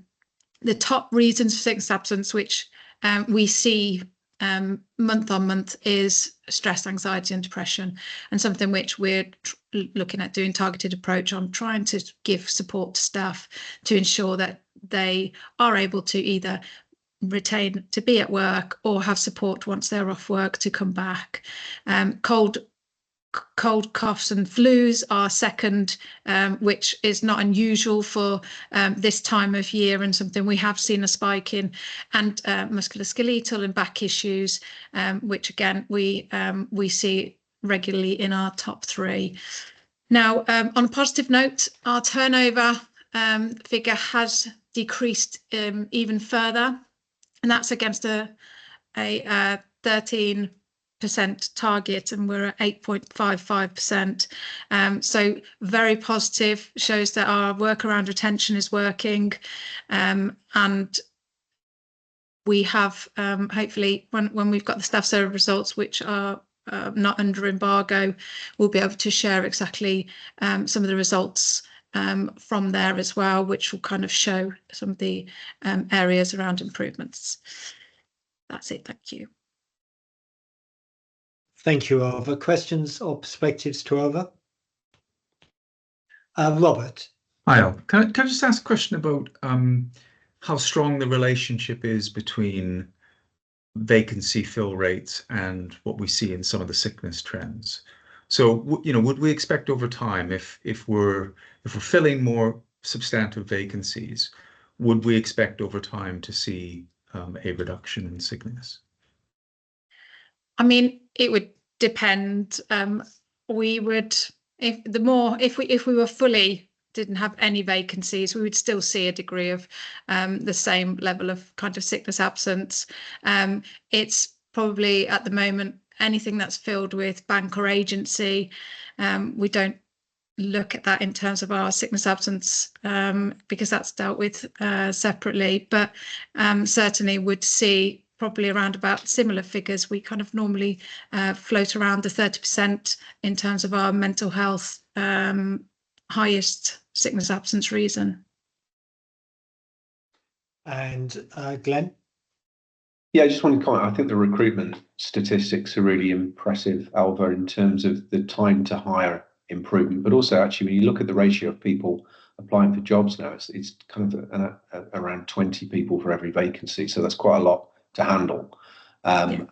the top reasons for sickness absence, which we see month on month, is stress, anxiety and depression, and something which we're looking at doing targeted approach on, trying to give support to staff to ensure that they are able to either retain to be at work or have support once they're off work to come back. Cold, coughs and flus are second, which is not unusual for this time of year, and something we have seen a spike in, and musculoskeletal and back issues, which again we see regularly in our top three. Now, on a positive note, our turnover figure has decreased even further, and that's against a 13% target, and we're at 8.55%. So very positive, shows that our work around retention is working, and we have hopefully when we've got the staff survey results, which are not under embargo, we'll be able to share exactly some of the results from there as well, which will kind of show some of the areas around improvements. That's it. Thank you. Thank you, Alva. Questions or perspectives to Alva? Robert. Hi, Al. Can I just ask a question about how strong the relationship is between vacancy fill rates and what we see in some of the sickness trends? So, you know, would we expect over time, if we're filling more substantive vacancies, would we expect over time to see a reduction in sickness? I mean, it would depend. We would, if we were fully didn't have any vacancies, we would still see a degree of the same level of kind of sickness absence. It's probably at the moment anything that's filled with bank or agency. We don't look at that in terms of our sickness absence because that's dealt with separately, but certainly would see probably around about similar figures. We kind of normally float around the 30% in terms of our mental health highest sickness absence reason. And Glenn? Yeah, I just want to comment. I think the recruitment statistics are really impressive, Alva, in terms of the time to hire improvement, but also actually when you look at the ratio of people applying for jobs now, it's kind of around 20 people for every vacancy. So that's quite a lot to handle. And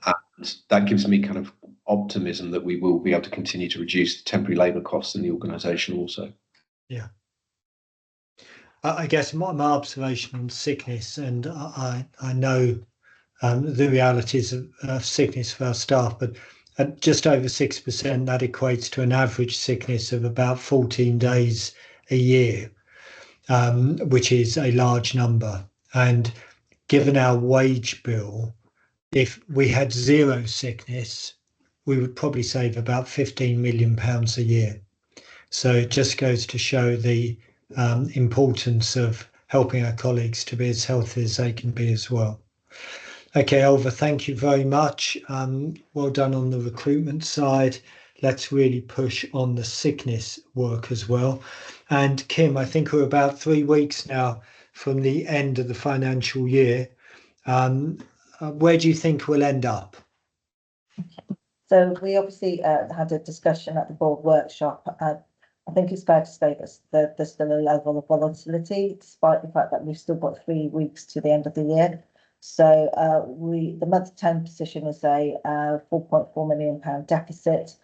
that gives me kind of optimism that we will be able to continue to reduce the temporary labour costs in the organisation also. Yeah. I guess my observation on sickness, and I know the realities of sickness for our staff, but at just over 6%, that equates to an average sickness of about 14 days a year, which is a large number. And given our wage bill, if we had zero sickness, we would probably save about £15 million a year. So it just goes to show the importance of helping our colleagues to be as healthy as they can be as well. Okay, Alva, thank you very much. Well done on the recruitment side. Let's really push on the sickness work as well. And Kim, I think we're about 3 weeks now from the end of the financial year. Where do you think we'll end up? So we obviously had a discussion at the board workshop. I think it's fair to say that there's still a level of volatility, despite the fact that we've still got 3 weeks to the end of the year. So the month 10 position is a £4.4 million deficit.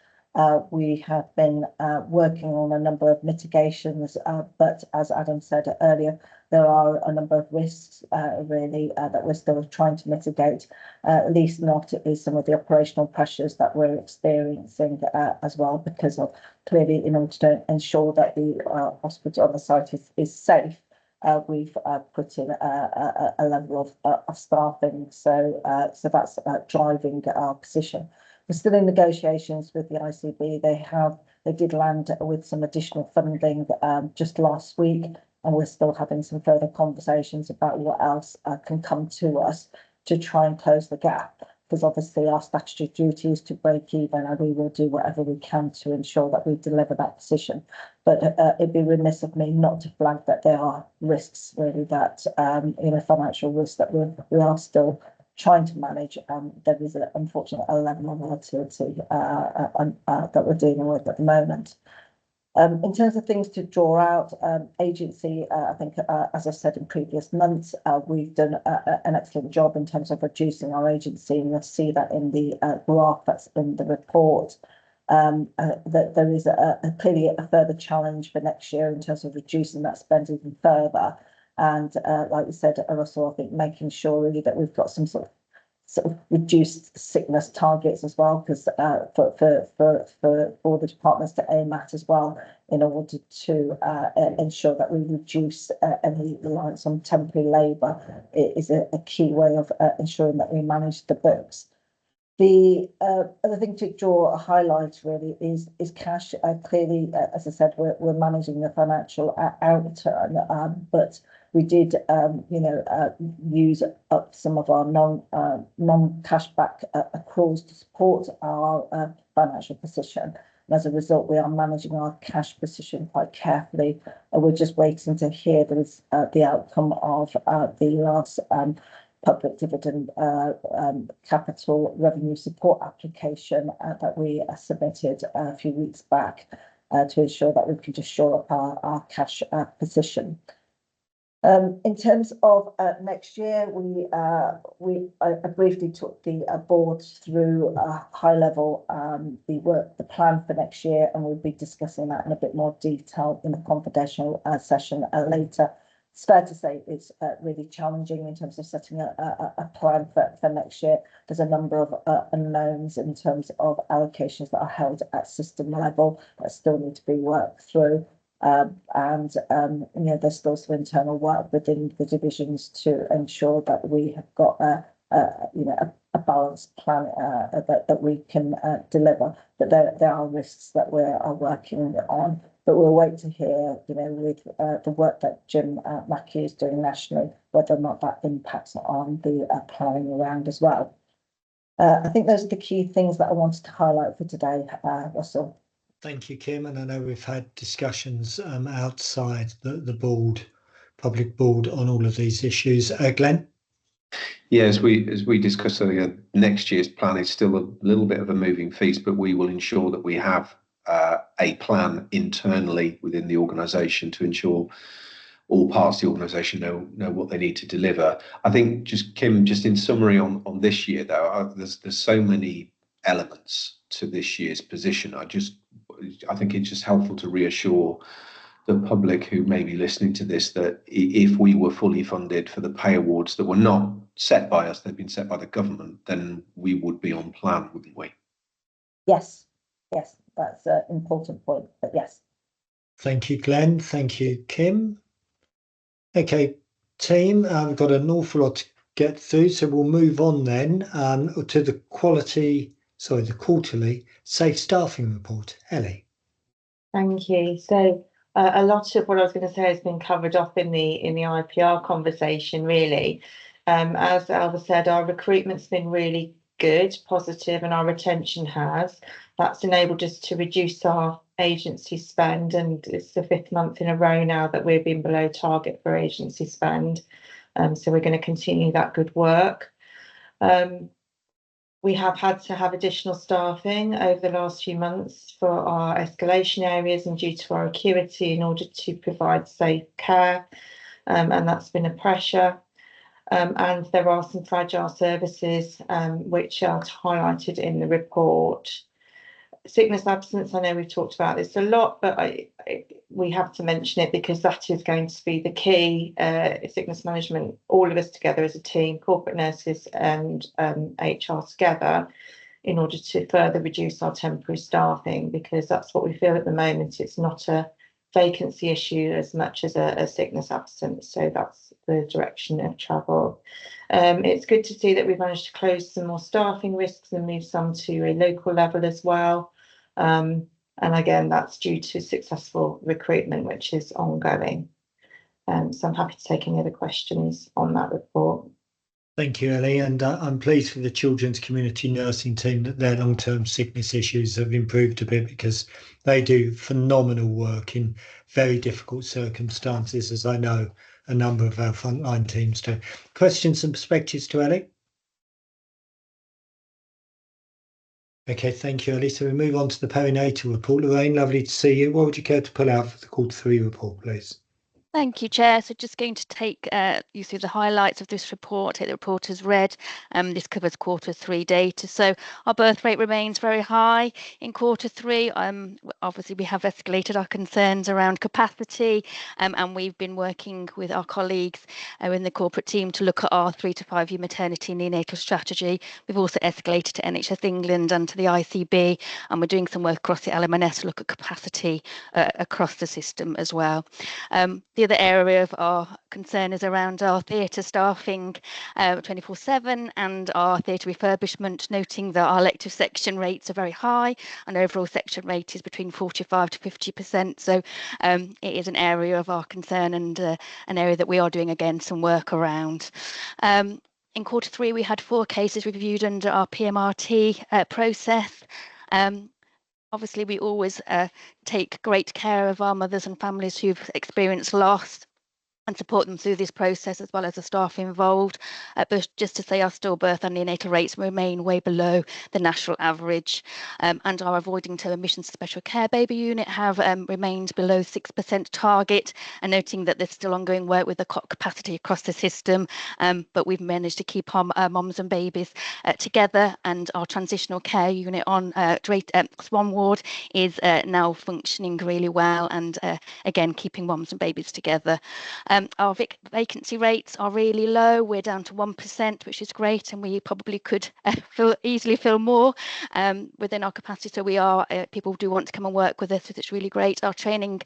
We have been working on a number of mitigations, but as Adam said earlier, there are a number of risks really that we're still trying to mitigate, at least not is some of the operational pressures that we're experiencing as well, because of clearly in order to ensure that the hospital on the site is safe. We've put in a level of staffing, so that's driving our position. We're still in negotiations with the ICB. They did land with some additional funding just last week, and we're still having some further conversations about what else can come to us to try and close the gap. Because obviously our statutory duty is to break even, and we will do whatever we can to ensure that we deliver that position. But it'd be remiss of me not to flag that there are risks really that financial risks that we are still trying to manage. There is unfortunately a level of volatility that we're dealing with at the moment. In terms of things to draw out, agency, I think, as I said in previous months, we've done an excellent job in terms of reducing our agency, and you'll see that in the graph that's in the report. That there is clearly a further challenge for next year in terms of reducing that spend even further. And like we said, Russell, I think making sure really that we've got some sort of sort of reduced sickness targets as well, because for the departments to aim at as well, in order to ensure that we reduce any reliance on temporary labour. It is a key way of ensuring that we manage the books. The other thing to draw a highlight really is cash. Clearly, as I said, we're managing the financial outturn, but we did, use up some of our non-cash back accruals to support our financial position. And as a result, we are managing our cash position quite carefully. And we're just waiting to hear the outcome of the last public dividend capital revenue support application that we submitted a few weeks back to ensure that we can just shore up our cash position. In terms of next year, I briefly took the board through high level the plan for next year, and we'll be discussing that in a bit more detail in a confidential session later. It's fair to say it's really challenging in terms of setting a plan for next year. There's a number of unknowns in terms of allocations that are held at system level that still need to be worked through. There's still some internal work within the divisions to ensure that we have got a balanced plan that we can deliver. But there are risks that we are working on. But we'll wait to hear, with the work that Jim Mackey is doing nationally, whether or not that impacts on the planning around as well. I think those are the key things that I wanted to highlight for today, Russell. Thank you, Kim. And I know we've had discussions outside the board, public board, on all of these issues. Glenn? Yeah, as we discussed earlier, next year's plan is still a little bit of a moving feast, but we will ensure that we have a plan internally within the organisation to ensure all parts of the organisation know what they need to deliver. I think Kim, in summary on this year though, there's so many elements to this year's position. I think it's just helpful to reassure the public who may be listening to this that if we were fully funded for the pay awards that were not set by us, they've been set by the government, then we would be on plan, wouldn't we? Yes, that's an important point, but yes. Thank you, Glenn. Thank you, Kim. Okay, team, we've got an awful lot to get through, so we'll move on then to the quarterly safe staffing report. Ellie. Thank you. So a lot of what I was going to say has been covered off in the IPR conversation, really. As Alva said, our recruitment's been really good, positive, and our retention has. That's enabled us to reduce our agency spend, and it's the 5th month in a row now that we've been below target for agency spend. So we're going to continue that good work. We have had to have additional staffing over the last few months for our escalation areas and due to our acuity in order to provide safe care, and that's been a pressure. And there are some fragile services which are highlighted in the report. Sickness absence, I know we've talked about this a lot, but we have to mention it because that is going to be the key. Sickness management, all of us together as a team, corporate nurses and HR together, in order to further reduce our temporary staffing, because that's what we feel at the moment. It's not a vacancy issue as much as a sickness absence. So that's the direction of travel. It's good to see that we've managed to close some more staffing risks and move some to a local level as well. And again, that's due to successful recruitment, which is ongoing. So I'm happy to take any other questions on that report. Thank you, Ellie, and I'm pleased for the children's community nursing team that their long-term sickness issues have improved a bit, because they do phenomenal work in very difficult circumstances, as I know a number of our frontline teams do. Questions and perspectives to Ellie? Okay, thank you, Ellie. So we move on to the perinatal report. Lorraine, lovely to see you. What would you care to pull out for the quarter 3 report, please? Thank you, Chair. So just going to take you through the highlights of this report, take the report as read. This covers Q3 data. So our birth rate remains very high in Q3. Obviously, we have escalated our concerns around capacity, and we've been working with our colleagues in the corporate team to look at our 3 to 5 year maternity neonatal strategy. We've also escalated to NHS England and to the ICB, and we're doing some work across the LMNS to look at capacity across the system as well. The other area of our concern is around our theatre staffing 24/7 and our theatre refurbishment, noting that our elective section rates are very high and overall section rate is between 45 to 50%. So it is an area of our concern and an area that we are doing again some work around. In Q3, we had 4 cases reviewed under our PMRT process. Obviously, we always take great care of our mothers and families who've experienced loss and support them through this process, as well as the staff involved. But just to say, our stillbirth and neonatal rates remain way below the national average, and our avoiding term admissions to special care baby unit have remained below 6% target, and noting that there's still ongoing work with the capacity across the system, but we've managed to keep our mums and babies together, and our transitional care unit on Swan Ward is now functioning really well, and again, keeping mums and babies together. Our vacancy rates are really low. We're down to 1%, which is great, and we probably could easily fill more within our capacity. So we are, people do want to come and work with us, so it's really great. Our training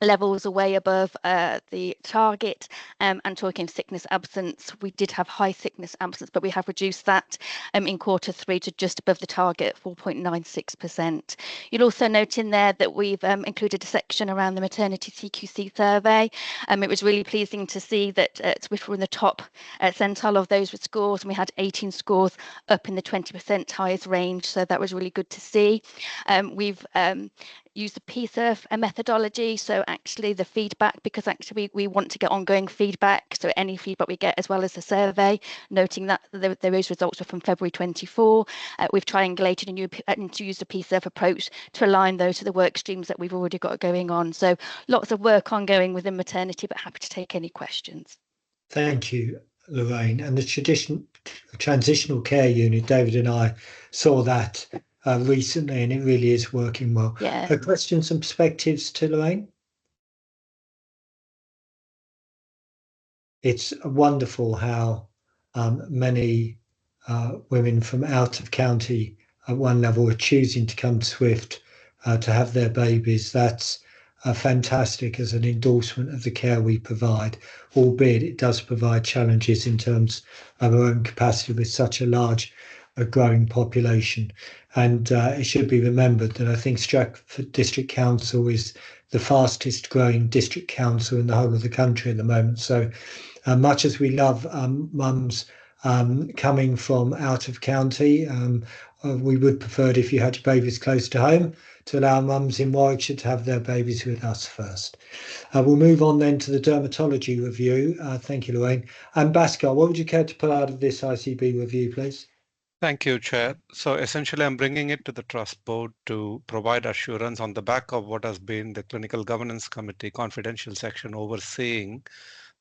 levels are way above the target, and talking sickness absence, we did have high sickness absence, but we have reduced that in Q3 to just above the target, 4.96%. You'll also note in there that we've included a section around the maternity CQC survey. It was really pleasing to see that we were in the top centile of those with scores, and we had 18 scores up in the 20% highest range, so that was really good to see. We've use the PSERF methodology, so actually the feedback, because actually we want to get ongoing feedback, so any feedback we get as well as the survey, noting that those results are from February 24. We've triangulated and to use the PSERF approach to align those to the work streams that we've already got going on. So lots of work ongoing within maternity, but happy to take any questions. Thank you, Lorraine. And the transitional care unit, David and I saw that recently, and it really is working well. Yeah. Questions and perspectives to Lorraine? It's wonderful how many women from out of county at one level are choosing to come to SWFT to have their babies. That's fantastic as an endorsement of the care we provide, albeit it does provide challenges in terms of our own capacity with such a large growing population. And it should be remembered that I think Stratford District Council is the fastest growing district council in the whole of the country at the moment. So much as we love mums coming from out of county, we would prefer it if you had your babies close to home, to allow mums in Warwickshire to have their babies with us first. We'll move on then to the dermatology review. Thank you, Lorraine. And Bhaskar, what would you care to pull out of this ICB review, please? Thank you, Chair. So essentially, I'm bringing it to the Trust Board to provide assurance on the back of what has been the Clinical Governance Committee confidential section overseeing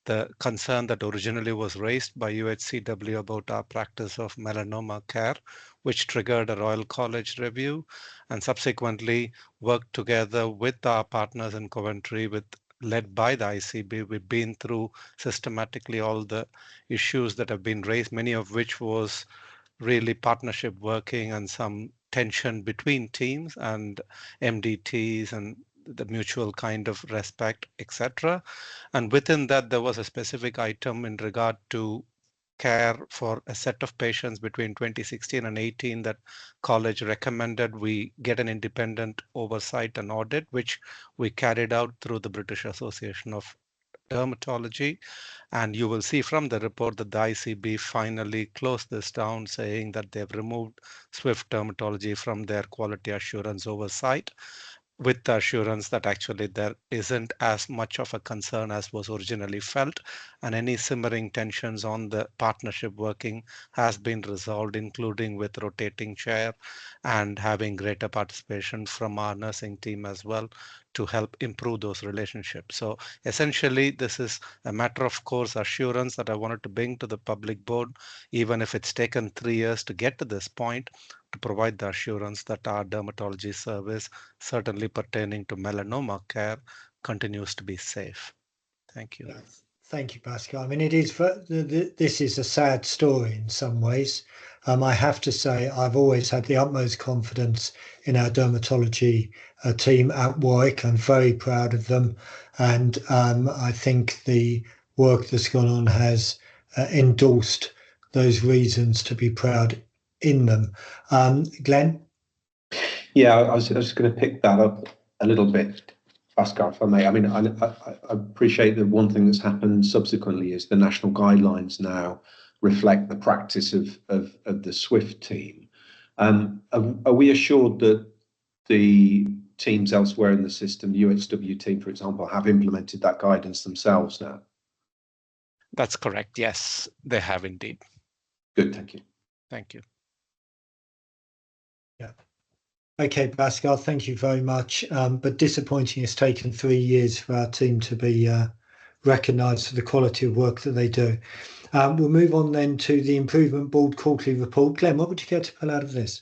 the concern that originally was raised by UHCW about our practice of melanoma care, which triggered a Royal College review, and subsequently worked together with our partners in Coventry, led by the ICB. We've been through systematically all the issues that have been raised, many of which was really partnership working and some tension between teams and MDTs and the mutual kind of respect, etc. And within that, there was a specific item in regard to care for a set of patients between 2016 and 18 that college recommended we get an independent oversight and audit, which we carried out through the British Association of Dermatology. And you will see from the report that the ICB finally closed this down, saying that they've removed SWFT dermatology from their quality assurance oversight, with the assurance that actually there isn't as much of a concern as was originally felt, and any simmering tensions on the partnership working has been resolved, including with rotating chair and having greater participation from our nursing team as well, to help improve those relationships. So essentially, this is a matter of course assurance that I wanted to bring to the public board, even if it's taken 3 years to get to this point, to provide the assurance that our dermatology service, certainly pertaining to melanoma care, continues to be safe. Thank you. Thank you, Pascal. I mean, this is a sad story in some ways. I have to say, I've always had the utmost confidence in our dermatology team at Warwick. I'm very proud of them, and I think the work that's gone on has endorsed those reasons to be proud in them. Glenn? Yeah, I was just going to pick that up a little bit, Pascal, if I may. I mean, I appreciate that one thing that's happened subsequently is the national guidelines now reflect the practice of the SWFT team. Are we assured that the teams elsewhere in the system, the UHW team, for example, have implemented that guidance themselves now? That's correct. Yes, they have indeed. Good, thank you. Thank you. Yeah. Okay, Pascal, thank you very much. But disappointing, it's taken 3 years for our team to be recognised for the quality of work that they do. We'll move on then to the Improvement Board quarterly report. Glenn, what would you get to pull out of this?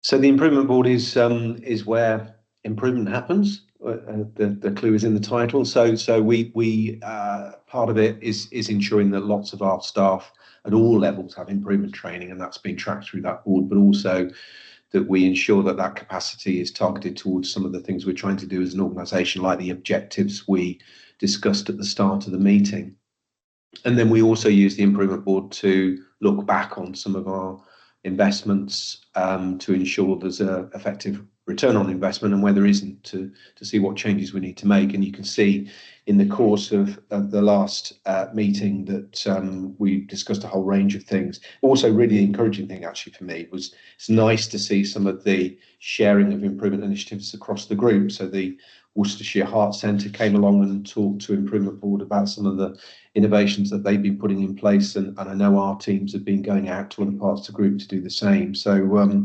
So the Improvement Board is where improvement happens. The clue is in the title. So we part of it is ensuring that lots of our staff at all levels have improvement training, and that's been tracked through that board, but also that we ensure that that capacity is targeted towards some of the things we're trying to do as an organisation, like the objectives we discussed at the start of the meeting. And then we also use the Improvement Board to look back on some of our investments to ensure there's an effective return on investment, and where there isn't, to see what changes we need to make. And you can see in the course of the last meeting that we discussed a whole range of things. Also, really encouraging thing actually for me was it's nice to see some of the sharing of improvement initiatives across the group. So the Worcestershire Heart Centre came along and talked to Improvement Board about some of the innovations that they've been putting in place, and I know our teams have been going out to other parts of the group to do the same. So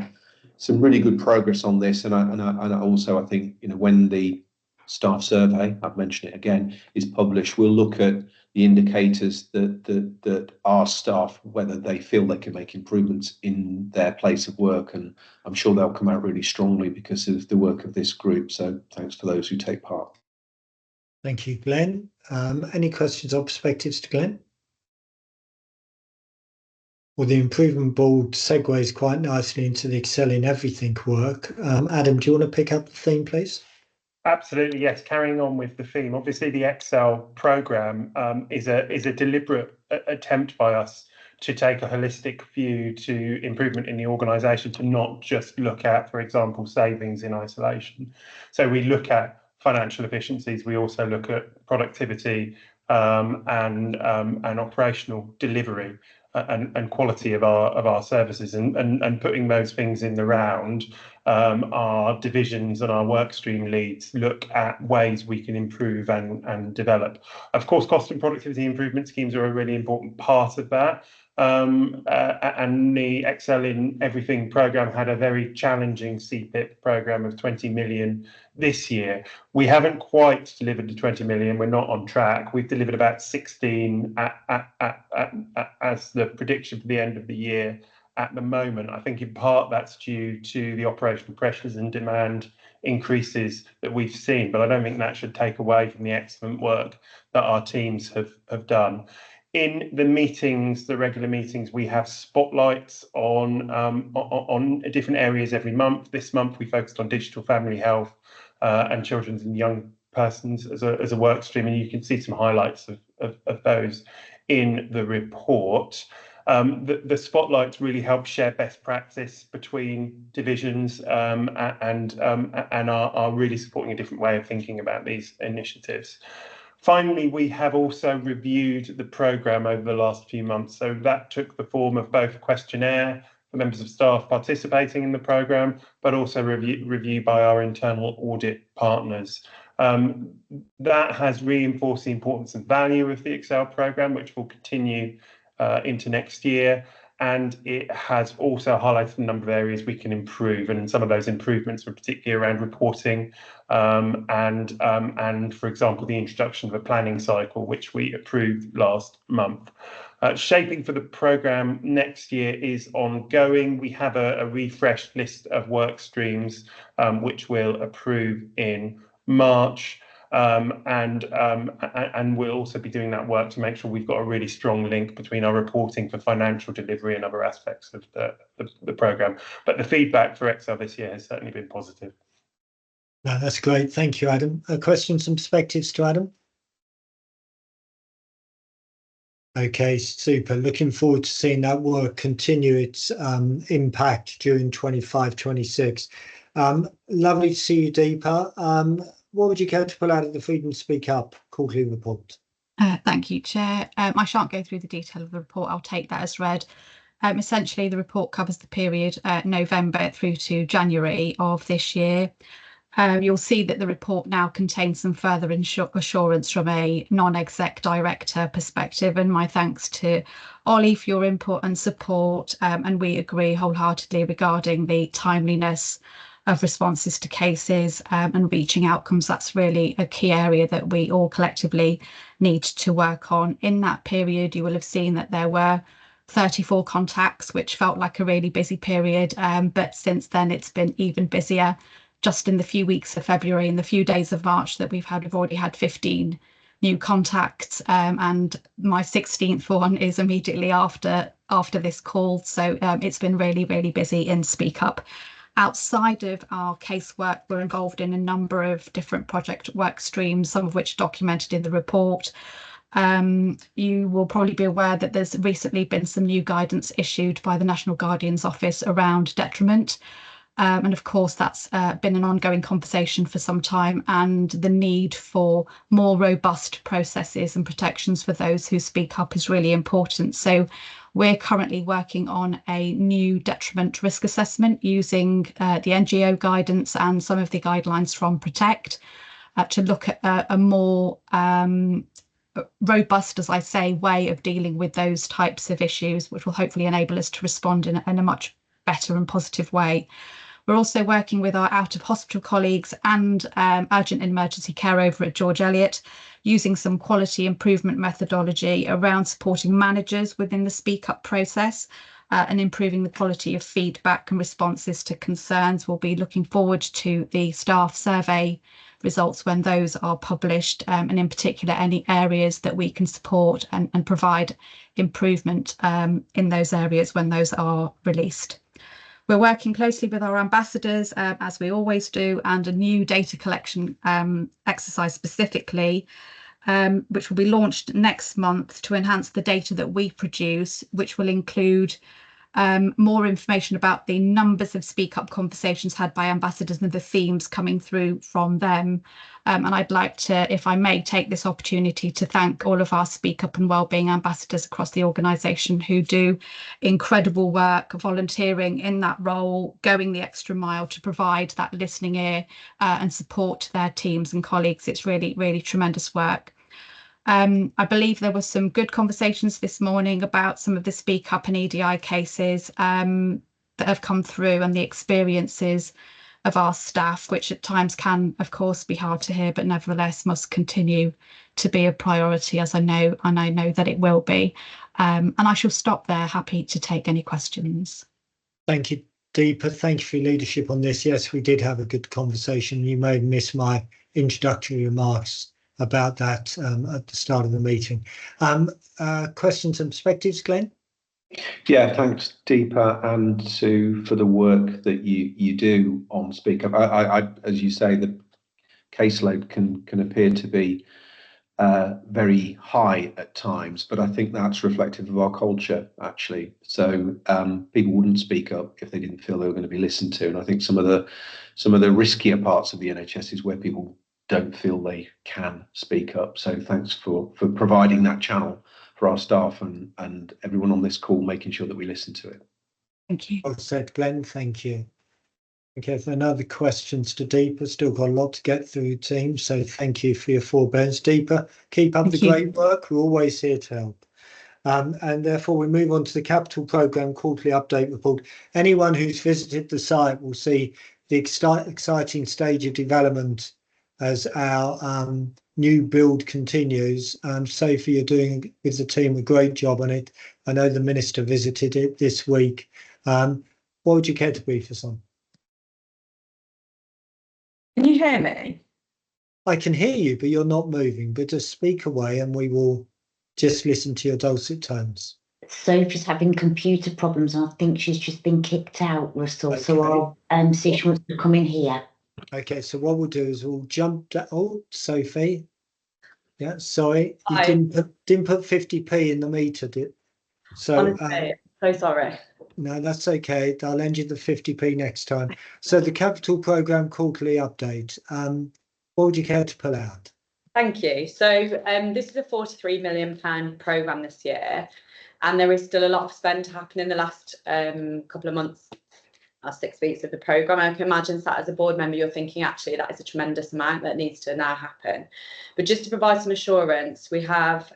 some really good progress on this, and I also I think, you know, when the staff survey, I've mentioned it again, is published, we'll look at the indicators that our staff, whether they feel they can make improvements in their place of work, and I'm sure they'll come out really strongly because of the work of this group. So thanks for those who take part. Thank you, Glenn. Any questions or perspectives to Glenn? Well, the Improvement Board segues quite nicely into the Excel in Everything work. Adam, do you want to pick up the theme, please? Absolutely, yes. Carrying on with the theme, obviously the Excel programme is a deliberate attempt by us to take a holistic view to improvement in the organisation, to not just look at, for example, savings in isolation. So we look at financial efficiencies, we also look at productivity and operational delivery and quality of our services, and putting those things in the round. Our divisions and our workstream leads look at ways we can improve and develop. Of course, cost and productivity improvement schemes are a really important part of that. And the Excel in Everything programme had a very challenging CPIP programme of 20 million this year. We haven't quite delivered the 20 million. We're not on track. We've delivered about 16 as the prediction for the end of the year. At the moment, I think in part that's due to the operational pressures and demand increases that we've seen, but I don't think that should take away from the excellent work that our teams have done. In the meetings, the regular meetings, we have spotlights on different areas every month. This month we focused on digital family health and children's and young persons as a work stream, and you can see some highlights of those in the report. The spotlights really help share best practice between divisions and are really supporting a different way of thinking about these initiatives. Finally, we have also reviewed the programme over the last few months. So that took the form of both a questionnaire for members of staff participating in the programme, but also review by our internal audit partners. That has reinforced the importance and value of the Excel programme, which will continue into next year. and it has also highlighted a number of areas we can improve, and some of those improvements were particularly around reporting and for example, the introduction of a planning cycle, which we approved last month. Shaping for the programme next year is ongoing. We have a refreshed list of work streams which we'll approve in March. And we'll also be doing that work to make sure we've got a really strong link between our reporting for financial delivery and other aspects of the programme. But the feedback for Excel this year has certainly been positive. No, that's great. Thank you, Adam. Questions and perspectives to Adam? Okay, super. Looking forward to seeing that work continue its impact during 25-26. Lovely to see you, Deepa. What would you care to pull out of the Freedom to Speak Up quarterly report? Thank you, Chair. I shan't go through the detail of the report. I'll take that as read. Essentially, the report covers the period November through to January of this year. You'll see that the report now contains some further assurance from a non-exec director perspective, and my thanks to Ollie for your input and support, and we agree wholeheartedly regarding the timeliness of responses to cases and reaching outcomes. That's really a key area that we all collectively need to work on. In that period, you will have seen that there were 34 contacts, which felt like a really busy period, but since then it's been even busier. Just in the few weeks of February and the few days of March that we've already had 15 new contacts, and my 16th one is immediately after this call. So it's been really, really busy in Speak Up. Outside of our casework, we're involved in a number of different project work streams, some of which are documented in the report. You will probably be aware that there's recently been some new guidance issued by the National Guardian's Office around detriment. And of course, that's been an ongoing conversation for some time, and the need for more robust processes and protections for those who speak up is really important. So we're currently working on a new detriment risk assessment using the NGO guidance and some of the guidelines from Protect to look at a more robust, as I say, way of dealing with those types of issues, which will hopefully enable us to respond in a much better and positive way. We're also working with our out-of-hospital colleagues and urgent and emergency care over at George Eliot, using some quality improvement methodology around supporting managers within the Speak Up process and improving the quality of feedback and responses to concerns. We'll be looking forward to the staff survey results when those are published, and in particular any areas that we can support and provide improvement in those areas when those are released. We're working closely with our ambassadors, as we always do, and a new data collection exercise specifically, which will be launched next month to enhance the data that we produce, which will include more information about the numbers of Speak Up conversations had by ambassadors and the themes coming through from them. And I'd like to, if I may, take this opportunity to thank all of our Speak Up and Wellbeing ambassadors across the organisation who do incredible work, volunteering in that role, going the extra mile to provide that listening ear and support to their teams and colleagues. It's really, really tremendous work. I believe there were some good conversations this morning about some of the Speak Up and EDI cases that have come through and the experiences of our staff, which at times can, of course, be hard to hear, but nevertheless must continue to be a priority, as I know that it will be. And I shall stop there, happy to take any questions. Thank you, Deepa. Thank you for your leadership on this. Yes, we did have a good conversation. You may have missed my introductory remarks about that at the start of the meeting. Questions and perspectives, Glenn? Yeah, thanks, Deepa, and Sue, for the work that you do on Speak Up. I as you say, the caseload can appear to be very high at times, but I think that's reflective of our culture, actually. So people wouldn't speak up if they didn't feel they were going to be listened to, and I think some of the riskier parts of the NHS is where people don't feel they can speak up. So thanks for providing that channel for our staff and everyone on this call, making sure that we listen to it. Thank you. Well said, Glenn. Thank you. Okay, if there are no other questions to Deepa, still got a lot to get through, team. So thank you for your forbearance, Deepa. Keep up the great work. We're always here to help. And therefore we move on to the capital programme quarterly update report. Anyone who's visited the site will see the exciting stage of development as our new build continues. Sophie, you're doing with the team a great job on it. I know the Minister visited it this week. What would you care to brief us on? Can you hear me? I can hear you, but you're not moving. But just speak away and we will just listen to your dulcet tones. Sophie's having computer problems and I think she's just been kicked out, Russell. Okay. So I'll see if she wants to come in here. Okay, so what we'll do is we'll jump down. Oh, Sophie. Yeah, sorry. You didn't put 50p in the meter, did so? Honestly, so sorry. No, that's okay. I'll lend you the 50p next time. So the capital programme quarterly update. What would you care to pull out? Thank you. So this is a £43 million programme this year, and there is still a lot of spend to happen in the last couple of months, last 6 weeks of the programme. I can imagine that as a board member, you're thinking, actually, that is a tremendous amount that needs to now happen. But just to provide some assurance, we have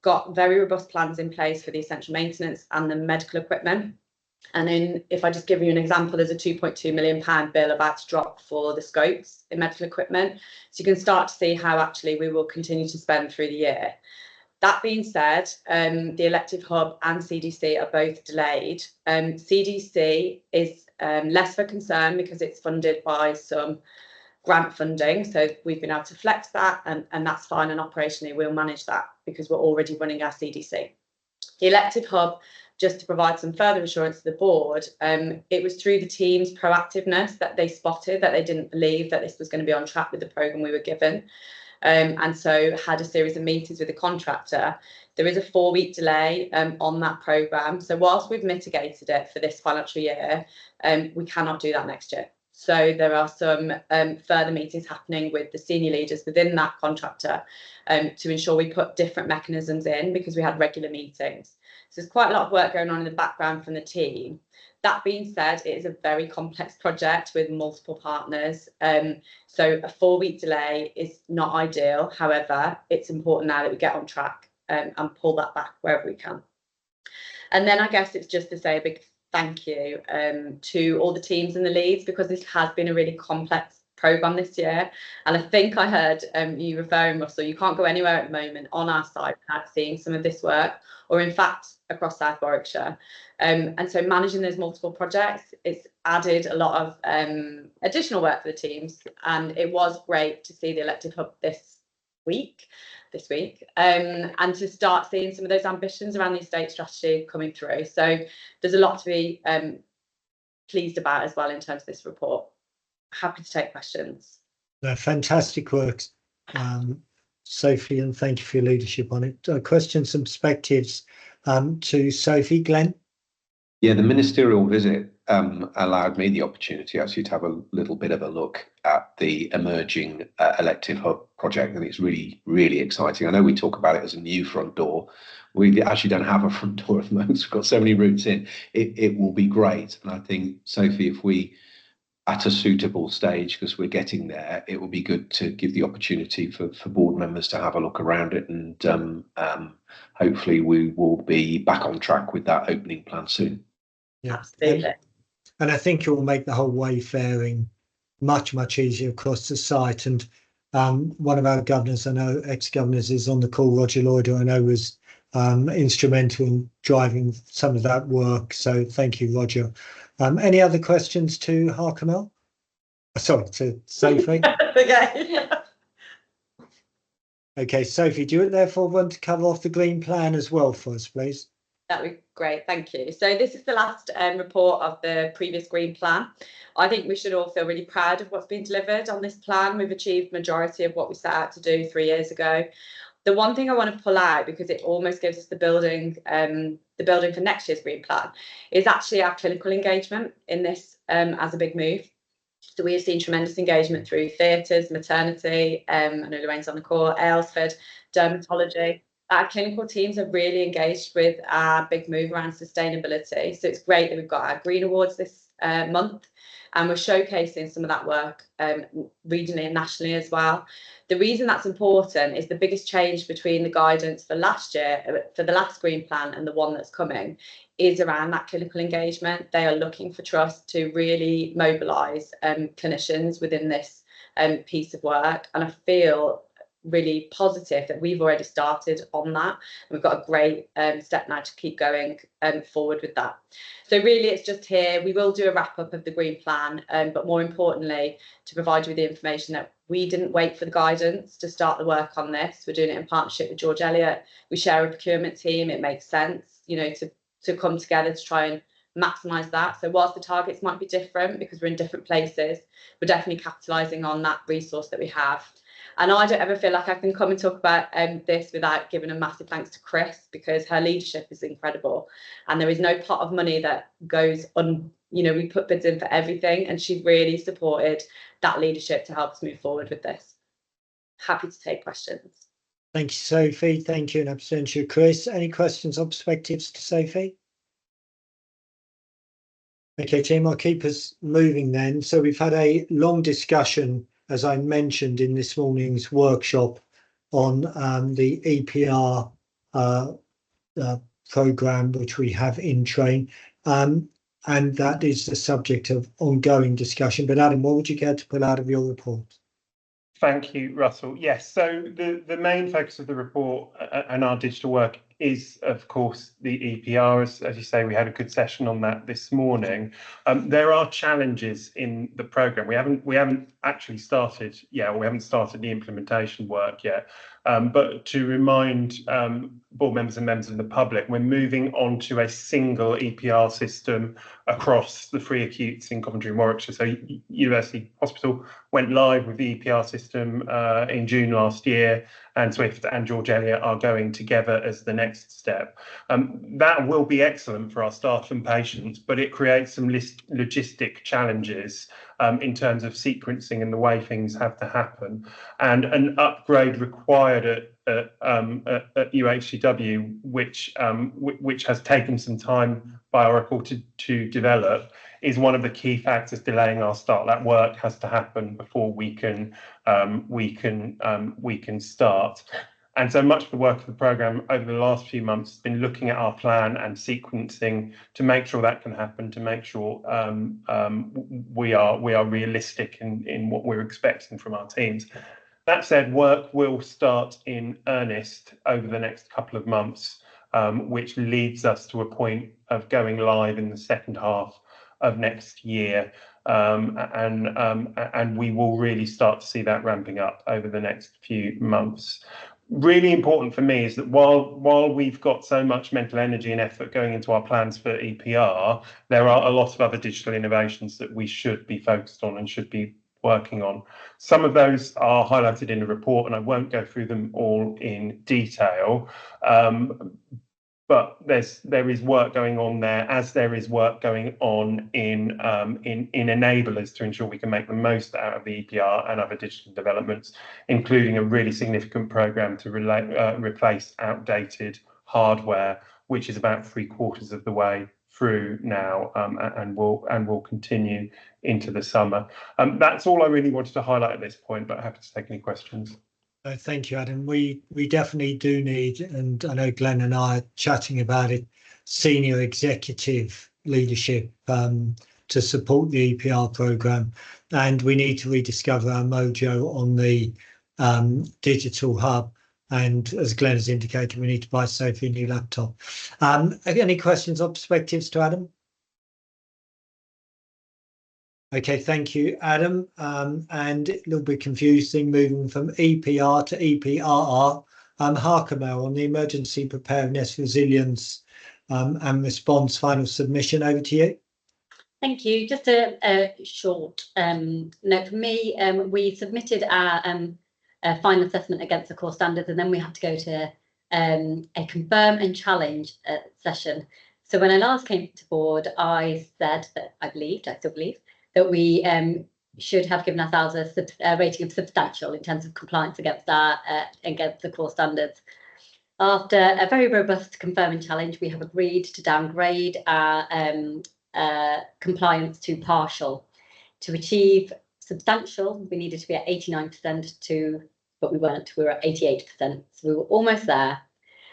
got very robust plans in place for the essential maintenance and the medical equipment. And then if I just give you an example, there's a £2.2 million bill about to drop for the scopes in medical equipment. So you can start to see how actually we will continue to spend through the year. That being said, the elective hub and CDC are both delayed. CDC is less of a concern because it's funded by some grant funding. So we've been able to flex that and that's fine. And operationally, we'll manage that because we're already running our CDC. The elective hub, just to provide some further assurance to the board, it was through the team's proactiveness that they spotted that they didn't believe that this was going to be on track with the programme we were given. And so had a series of meetings with the contractor. There is a 4-week delay on that programme. So whilst we've mitigated it for this financial year, we cannot do that next year. So there are some further meetings happening with the senior leaders within that contractor to ensure we put different mechanisms in because we had regular meetings. So there's quite a lot of work going on in the background from the team. That being said, it is a very complex project with multiple partners. So a 4-week delay is not ideal. However, it's important now that we get on track and pull that back wherever we can. And then I guess it's just to say a big thank you to all the teams and the leads because this has been a really complex programme this year. And I think I heard you referring, Russell, you can't go anywhere at the moment on our site without seeing some of this work, or in fact, across South Warwickshire. And so managing those multiple projects, it's added a lot of additional work for the teams. And it was great to see the elective hub this week, and to start seeing some of those ambitions around the estate strategy coming through. So there's a lot to be pleased about as well in terms of this report. Happy to take questions. Fantastic work, Sophie, and thank you for your leadership on it. Questions and perspectives to Sophie. Glenn? Yeah, the ministerial visit allowed me the opportunity actually to have a little bit of a look at the emerging elective hub project, and it's really, really exciting. I know we talk about it as a new front door. We actually don't have a front door at the moment. We've got so many routes in. It will be great. And I think, Sophie, if we, at a suitable stage, because we're getting there, it will be good to give the opportunity for board members to have a look around it, and hopefully we will be back on track with that opening plan soon. Yeah, absolutely. And I think it will make the whole wayfaring much, much easier across the site. And one of our governors, I know ex-governors, is on the call, Roger Lloyd, who I know was instrumental in driving some of that work. So thank you, Roger. Any other questions to Harkamel? Sorry, to Sophie. Okay. Okay, Sophie, do you therefore want to cover off the green plan as well for us, please? That would be great, thank you. So this is the last report of the previous green plan. I think we should all feel really proud of what's been delivered on this plan. We've achieved majority of what we set out to do 3 years ago. The one thing I want to pull out, because it almost gives us the building for next year's green plan, is actually our clinical engagement in this as a big move. So we have seen tremendous engagement through theatres, maternity, I know Lorraine's on the call, Aylesford, dermatology. Our clinical teams are really engaged with our big move around sustainability. So it's great that we've got our Green Awards this month, and we're showcasing some of that work regionally and nationally as well. The reason that's important is the biggest change between the guidance for last year, for the last Green Plan, and the one that's coming is around that clinical engagement. They are looking for trust to really mobilise clinicians within this piece of work, and I feel really positive that we've already started on that, and we've got a great step now to keep going forward with that. So really it's just here, we will do a wrap up of the Green Plan, but more importantly to provide you with the information that we didn't wait for the guidance to start the work on this. We're doing it in partnership with George Eliot. We share a procurement team. It makes sense, you know, to come together to try and maximise that. So whilst the targets might be different because we're in different places, we're definitely capitalising on that resource that we have. And I don't ever feel like I can come and talk about this without giving a massive thanks to Chris, because her leadership is incredible, and there is no pot of money that goes on. You know, we put bids in for everything, and she really supported that leadership to help us move forward with this. Happy to take questions. Thank you, Sophie. Thank you, and abstention, Chris. Any questions or perspectives to Sophie? Okay, team, I'll keep us moving then. So we've had a long discussion, as I mentioned in this morning's workshop, on the EPR programme which we have in train, and that is the subject of ongoing discussion. But Adam, what would you care to pull out of your report? Thank you, Russell. Yes, so the main focus of the report and our digital work is, of course, the EPR. As you say, we had a good session on that this morning. There are challenges in the programme. We haven't actually started. Yeah, we haven't started the implementation work yet. But to remind board members and members of the public, we're moving on to a single EPR system across the 3 acutes in Coventry and Warwickshire. So University Hospital went live with the EPR system in June last year, and SWFT and George Eliot are going together as the next step. That will be excellent for our staff and patients, but it creates some logistic challenges in terms of sequencing and the way things have to happen, and an upgrade required at UHCW, which has taken some time by Oracle to develop, is one of the key factors delaying our start. That work has to happen before we can start. And so much of the work of the programme over the last few months has been looking at our plan and sequencing to make sure that can happen, to make sure we are realistic in what we're expecting from our teams. That said, work will start in earnest over the next couple of months, which leads us to a point of going live in the second half of next year, and we will really start to see that ramping up over the next few months. Really important for me is that while we've got so much mental energy and effort going into our plans for EPR, there are a lot of other digital innovations that we should be focused on and should be working on. Some of those are highlighted in the report, and I won't go through them all in detail. But there is work going on there, as there is work going on in enablers to ensure we can make the most out of the EPR and other digital developments, including a really significant programme to replace outdated hardware, which is about 3/4 of the way through now, and will continue into the summer. That's all I really wanted to highlight at this point, but happy to take any questions. Thank you, Adam. We definitely do need, and I know Glenn and I are chatting about it, senior executive leadership to support the EPR programme, and we need to rediscover our mojo on the digital hub. And as Glenn has indicated, we need to buy Sophie a new laptop. Any questions or perspectives to Adam? Okay, thank you, Adam. And a little bit confusing, moving from EPR to EPRR. Harkamel, on the emergency preparedness, resilience and response final submission, over to you. Thank you. Just a short note from me. We submitted our final assessment against the core standards, and then we had to go to a confirm and challenge session. So when I last came to board, I said that I still believe, that we should have given ourselves a rating of substantial in terms of compliance against the core standards. After a very robust confirm and challenge, we have agreed to downgrade our compliance to partial. To achieve substantial, we needed to be at 89% but we weren't. We were at 88%, so we were almost there.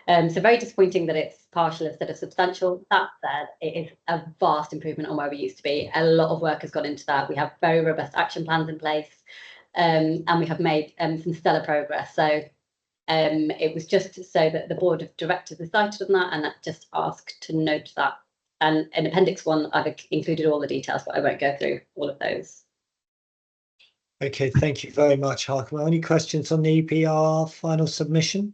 So very disappointing that it's partial instead of substantial. That said, it is a vast improvement on where we used to be. A lot of work has gone into that. We have very robust action plans in place, and we have made some stellar progress. So it was just so that the board of directors decided on that, and that just asked to note that. And in Appendix 1, I've included all the details, but I won't go through all of those. Okay, thank you very much, Harkema. Any questions on the EPR final submission?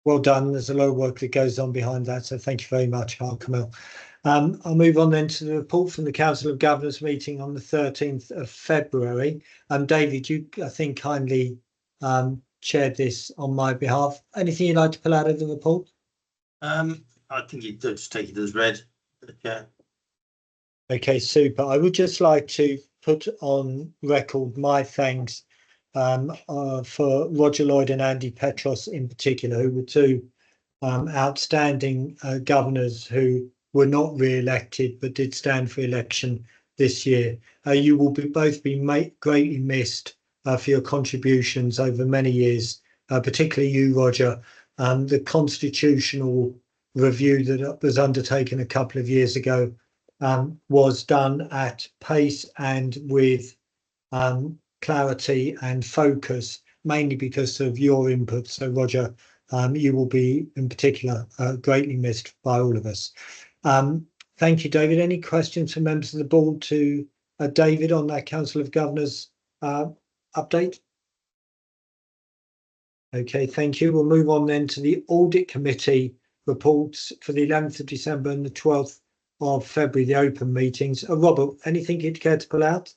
Well done. There's a lot of work that goes on behind that, so thank you very much, Harkema. I'll move on then to the report from the Council of Governors meeting on the 13th of February. David, you, I think, kindly chaired this on my behalf. Anything you'd like to pull out of the report? I think you'd just take it as read. Yeah. Okay, super. I would just like to put on record my thanks for Roger Lloyd and Andy Petros in particular, who were two outstanding governors who were not re-elected but did stand for election this year. You will both be greatly missed for your contributions over many years, particularly you, Roger. The constitutional review that was undertaken a couple of years ago was done at pace and with clarity and focus, mainly because of your input. So, Roger, you will be in particular greatly missed by all of us. Thank you, David. Any questions from members of the board to David on that Council of Governors update? Okay, thank you. We'll move on then to the Audit Committee reports for the 11th of December and the 12th of February, the open meetings. Robert, anything you'd care to pull out?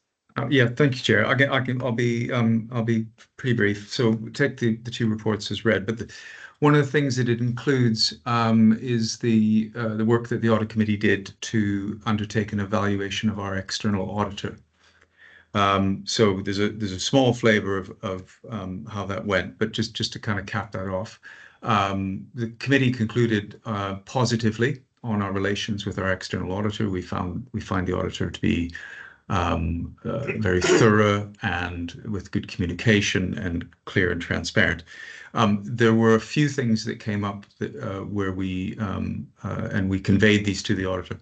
Yeah, thank you, Chair. I'll be pretty brief. So take the two reports as read, but one of the things that it includes is the work that the Audit Committee did to undertake an evaluation of our external auditor. So there's a small flavour of how that went, but just to kind of cap that off, the committee concluded positively on our relations with our external auditor. We find the auditor to be very thorough and with good communication and clear and transparent. There were a few things that came up that, where we conveyed these to the auditor.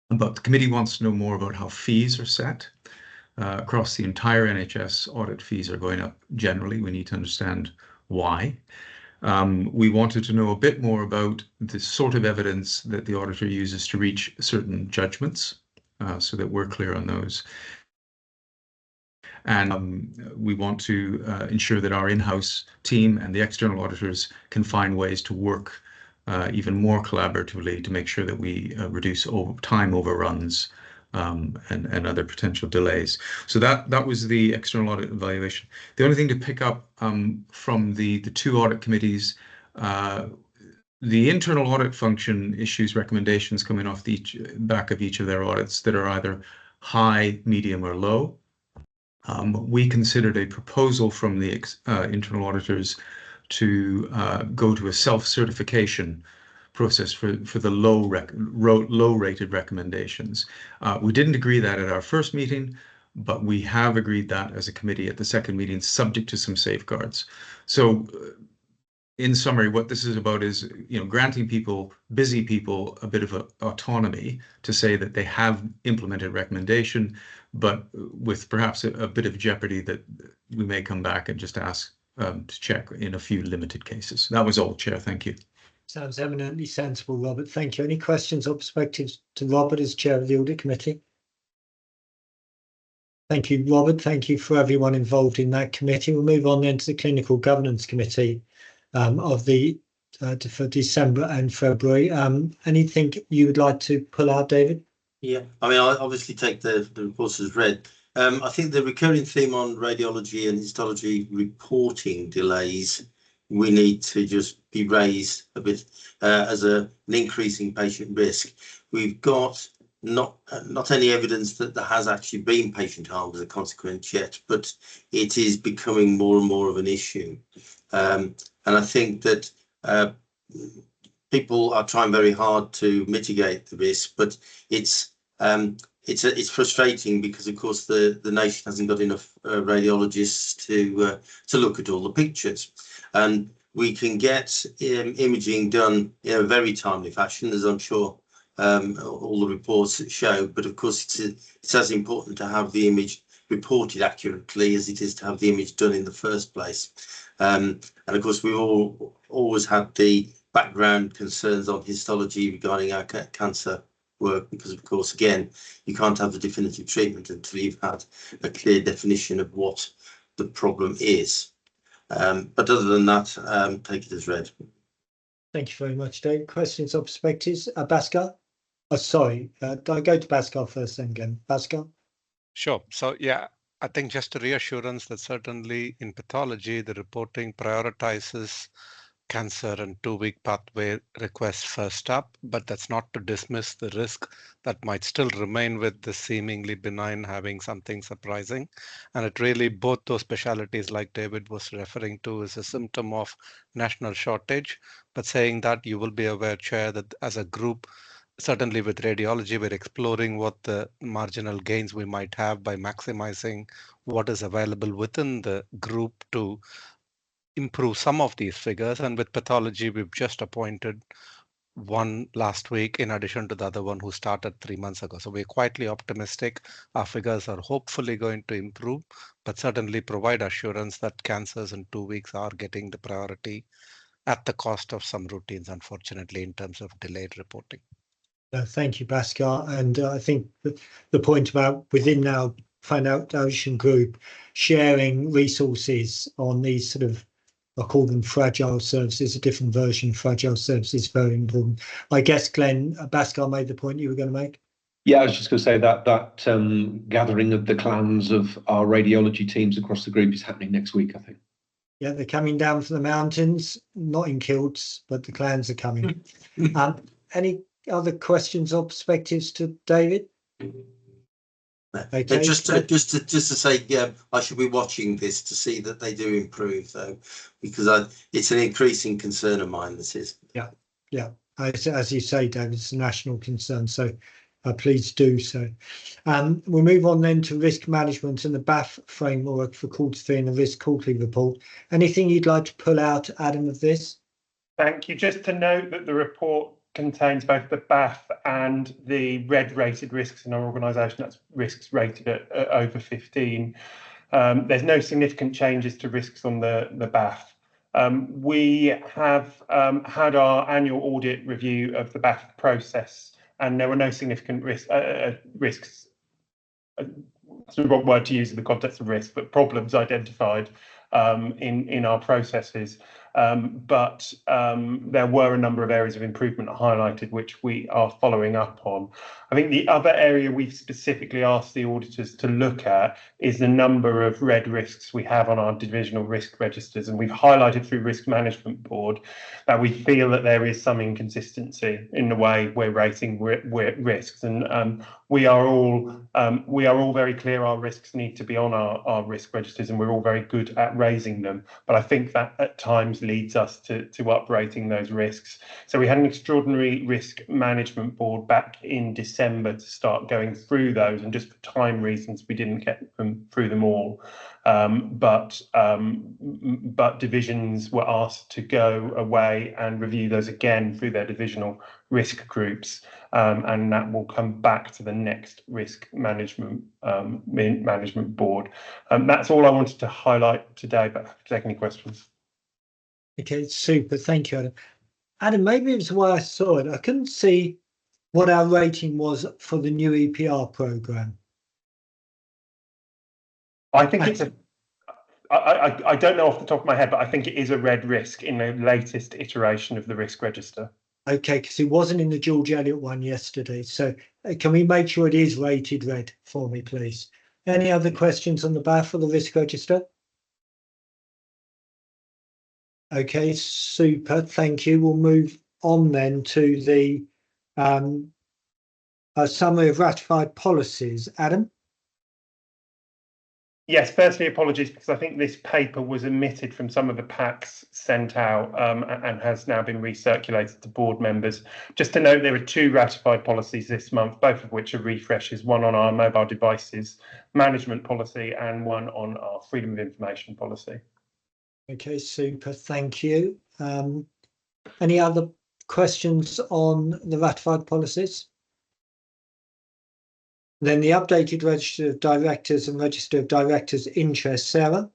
But the committee wants to know more about how fees are set. Across the entire NHS, audit fees are going up generally. We need to understand why. We wanted to know a bit more about the sort of evidence that the auditor uses to reach certain judgments, so that we're clear on those. And we want to ensure that our in-house team and the external auditors can find ways to work even more collaboratively to make sure that we reduce time overruns and other potential delays. So that was the external audit evaluation. The only thing to pick up from the two audit committees, the internal audit function issues recommendations coming off the back of each of their audits that are either high, medium, or low. We considered a proposal from the internal auditors to go to a self-certification process for the low-rated recommendations. We didn't agree that at our first meeting, but we have agreed that as a committee at the second meeting, subject to some safeguards. So in summary, what this is about is, granting busy people, a bit of autonomy to say that they have implemented recommendation, but with perhaps a bit of jeopardy that we may come back and just ask to check in a few limited cases. That was all, Chair. Thank you. Sounds eminently sensible, Robert. Thank you. Any questions or perspectives to Robert as Chair of the Audit Committee? Thank you, Robert. Thank you for everyone involved in that committee. We'll move on then to the Clinical Governance Committee for December and February. Anything you would like to pull out, David? Yeah, I mean, I obviously take the reports as read. I think the recurring theme on radiology and histology reporting delays, we need to just be raised a bit as an increasing patient risk. We've got not any evidence that there has actually been patient harm as a consequence yet, but it is becoming more and more of an issue. And I think that people are trying very hard to mitigate the risk, but it's frustrating because, of course, the nation hasn't got enough radiologists to look at all the pictures, and we can get imaging done in a very timely fashion, as I'm sure all the reports show. But of course, it's as important to have the image reported accurately as it is to have the image done in the first place. And of course, we've always had the background concerns on histology regarding our cancer work, because of course, again, you can't have the definitive treatment until you've had a clear definition of what the problem is. But other than that, take it as read. Thank you very much, Dave. Questions or perspectives? Bhaskar? Oh, sorry, I go to Bhaskar first, then again. Bhaskar? Sure. So, yeah, I think just a reassurance that certainly in pathology, the reporting prioritizes cancer and 2-week pathway requests first up, but that's not to dismiss the risk that might still remain with the seemingly benign having something surprising. And it really, both those specialties like David was referring to, is a symptom of national shortage. But saying that, you will be aware, Chair, that as a group, certainly with radiology, we're exploring what the marginal gains we might have by maximizing what is available within the group to improve some of these figures. And with pathology, we've just appointed one last week in addition to the other one who started 3 months ago. So we're quietly optimistic. Our figures are hopefully going to improve, but certainly provide assurance that cancers in 2 weeks are getting the priority at the cost of some routines, unfortunately, in terms of delayed reporting. Thank you, Bhaskar. And I think the point about within our foundation group sharing resources on these sort of, I call them fragile services, a different version of fragile services, very important. I guess, Glenn, Bhaskar made the point you were going to make. Yeah, I was just going to say that gathering of the clans of our radiology teams across the group is happening next week, I think. Yeah, they're coming down from the mountains, not in kilts, but the clans are coming. Any other questions or perspectives to David? Okay. Just to say, yeah, I should be watching this to see that they do improve, though, because it's an increasing concern of mine. This is. Yeah. As you say, David, it's a national concern. So please do so. We'll move on then to risk management and the BAF framework for Q3 and the risk quarterly report. Anything you'd like to pull out, Adam, of this? Thank you. Just to note that the report contains both the BAF and the red rated risks in our organisation. That's risks rated at over 15. There's no significant changes to risks on the BAF. We have had our annual audit review of the BAF process, and there were no significant risks. That's the wrong word to use in the context of risk, but problems identified in our processes. But there were a number of areas of improvement highlighted, which we are following up on. I think the other area we've specifically asked the auditors to look at is the number of red risks we have on our divisional risk registers. And we've highlighted through Risk Management Board that we feel that there is some inconsistency in the way we're rating risks. And we are all very clear our risks need to be on our risk registers, and we're all very good at raising them. But I think that at times leads us to uprating those risks. So we had an extraordinary risk management board back in December to start going through those, and just for time reasons we didn't get through them all. But divisions were asked to go away and review those again through their divisional risk groups, and that will come back to the next risk management board. That's all I wanted to highlight today, but happy to take any questions. Okay, super. Thank you, Adam. Adam, maybe it was the way I saw it. I couldn't see what our rating was for the new EPR programme. I think it's I don't know off the top of my head, but I think it is a red risk in the latest iteration of the risk register. Okay, because it wasn't in the George Eliot one yesterday. So can we make sure it is rated red for me, please? Any other questions on the BAF or the risk register? Okay, super. Thank you. We'll move on then to the summary of ratified policies. Adam? Yes, firstly, apologies, because I think this paper was omitted from some of the packs sent out and has now been recirculated to board members. Just to note, there are 2 ratified policies this month, both of which are refreshes, one on our mobile devices management policy and one on our freedom of information policy. Okay, super, thank you. Any other questions on the ratified policies? Then the updated register of directors and register of directors' interest. Sarah?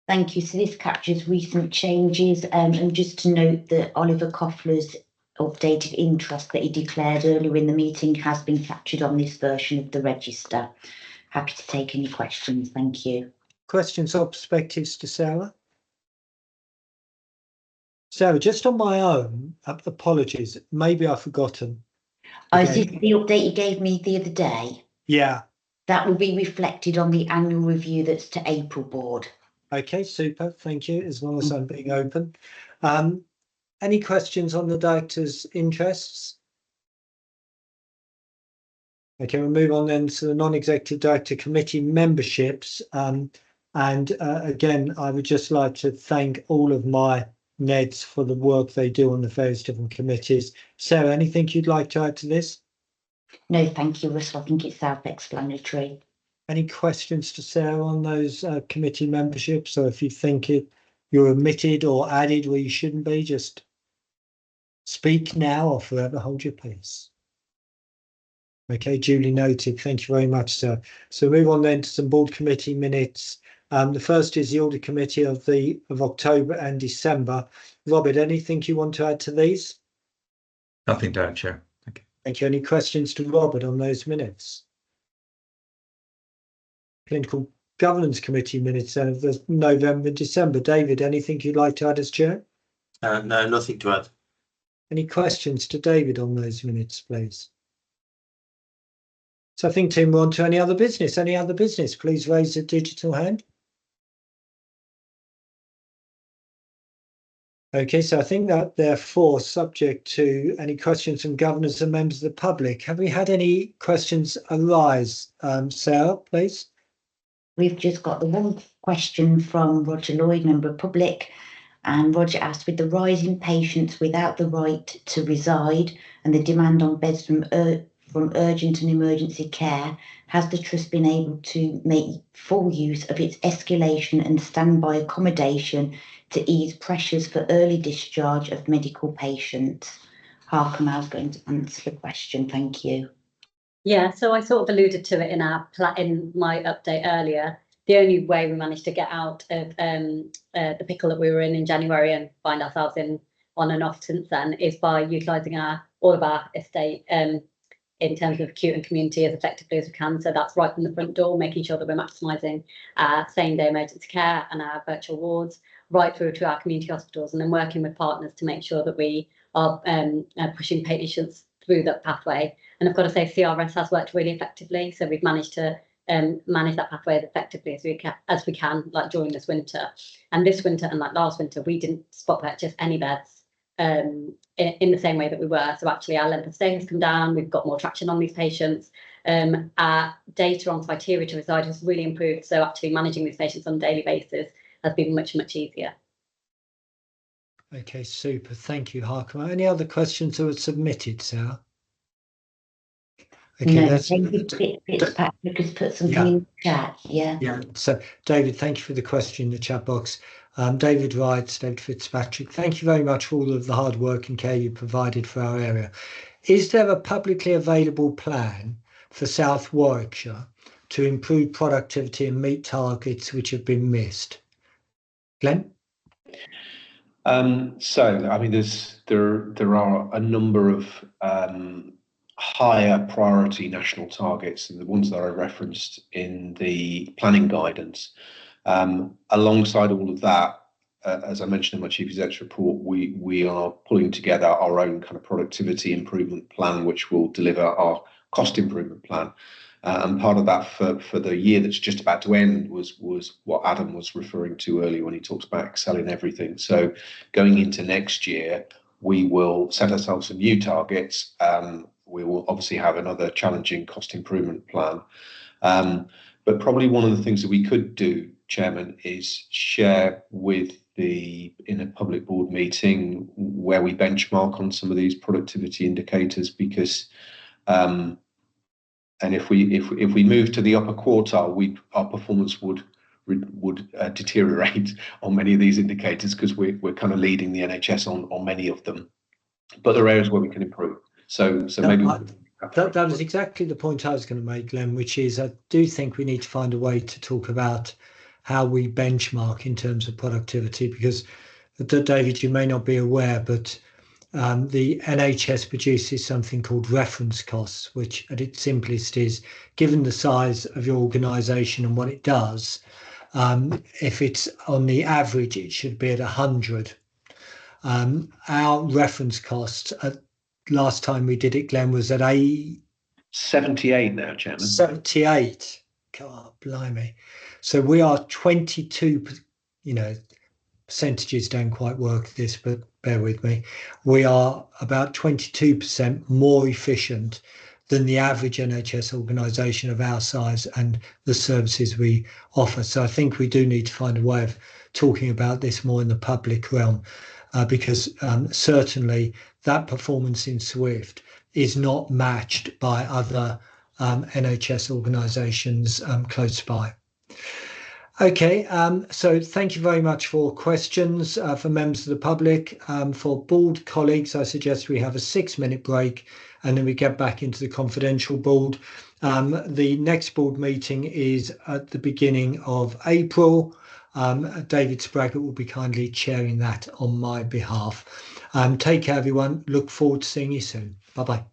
Thank you. So this captures recent changes, and just to note that Oliver Koffler's updated interest that he declared earlier in the meeting has been captured on this version of the register. Happy to take any questions. Thank you. Questions or perspectives to Sarah? Sarah, just on my own, apologies, maybe I've forgotten. Oh, is this the update you gave me the other day? Yeah. That will be reflected on the annual review that's to April board. Okay, super, thank you, as long as I'm being open. Any questions on the director's interests? Okay, we'll move on then to the non-executive director committee memberships. Again, I would just like to thank all of my NEDs for the work they do on the various different committees. Sarah, anything you'd like to add to this? No, thank you, Russell. I think it's self-explanatory. Any questions to Sarah on those committee memberships? Or if you think you're omitted or added where you shouldn't be, just speak now or forever hold your peace. Okay, duly noted. Thank you very much, sir. So move on then to some board committee minutes. The first is the audit committee of October and December. Robert, anything you want to add to these? Nothing to add, Chair. Thank you. Thank you. Any questions to Robert on those minutes? Clinical governance committee minutes of the November and December. David, anything you'd like to add as chair? No, nothing to add. Any questions to David on those minutes, please? So I think, Tim, we're on to any other business. Any other business? Please raise a digital hand. Okay, so I think that therefore, subject to any questions from governors and members of the public. Have we had any questions arise? Sarah, please. We've just got the one question from Roger Lloyd, member of public. And Roger asked, with the rise in patients without the right to reside and the demand on beds from urgent and emergency care, has the Trust been able to make full use of its escalation and standby accommodation to ease pressures for early discharge of medical patients? Harkamal is going to answer the question. Thank you. Yeah, so I sort of alluded to it in my update earlier. The only way we managed to get out of the pickle that we were in January and find ourselves in on and off since then is by utilising all of our estate in terms of acute and community as effectively as we can. So that's right from the front door, making sure that we're maximising same-day emergency care and our virtual wards, right through to our community hospitals, and then working with partners to make sure that we are pushing patients through that pathway. And I've got to say, CRS has worked really effectively. So we've managed to manage that pathway as effectively as we can, like during this winter. And this winter and like last winter, we didn't spot purchase any beds in the same way that we were. So actually our length of stay has come down. We've got more traction on these patients. Our data on criteria to reside has really improved. So actually managing these patients on a daily basis has been much, much easier. Okay, super. Thank you, Harkema. Any other questions that were submitted, Sarah? Okay, no, that's David Fitzpatrick has put something in the chat. Yeah. So, David, thank you for the question in the chat box. David writes, David Fitzpatrick, thank you very much for all of the hard work and care you provided for our area. Is there a publicly available plan for South Warwickshire to improve productivity and meet targets which have been missed? Glenn? So, I mean, there are a number of higher priority national targets, and the ones that I referenced in the planning guidance. Alongside all of that, as I mentioned in my Chief Exec's report, we are pulling together our own kind of productivity improvement plan, which will deliver our cost improvement plan. And part of that for the year that's just about to end was what Adam was referring to earlier when he talks about excelling everything. So going into next year, we will set ourselves some new targets. We will obviously have another challenging cost improvement plan. But probably one of the things that we could do, Chairman, is share with in a public board meeting where we benchmark on some of these productivity indicators, because and if we move to the upper quartile, our performance would deteriorate on many of these indicators, because we're kind of leading the NHS on many of them. But there are areas where we can improve. So maybe that was exactly the point I was going to make, Glenn, which is I do think we need to find a way to talk about how we benchmark in terms of productivity, because David, you may not be aware, but the NHS produces something called reference costs, which at its simplest is, given the size of your organisation and what it does, if it's on the average, it should be at 100. Our reference costs last time we did it, Glenn, was at 78 now, Chairman. 78. God, blimey. So we are 22, percentages don't quite work this, but bear with me. We are about 22% more efficient than the average NHS organisation of our size and the services we offer. So I think we do need to find a way of talking about this more in the public realm, because certainly that performance in SWFT is not matched by other NHS organisations close by. Okay, so thank you very much for questions for members of the public. For board colleagues, I suggest we have a 6-minute break and then we get back into the confidential board. The next board meeting is at the beginning of April. David Spraggett will be kindly chairing that on my behalf. Take care, everyone. Look forward to seeing you soon. Bye-bye.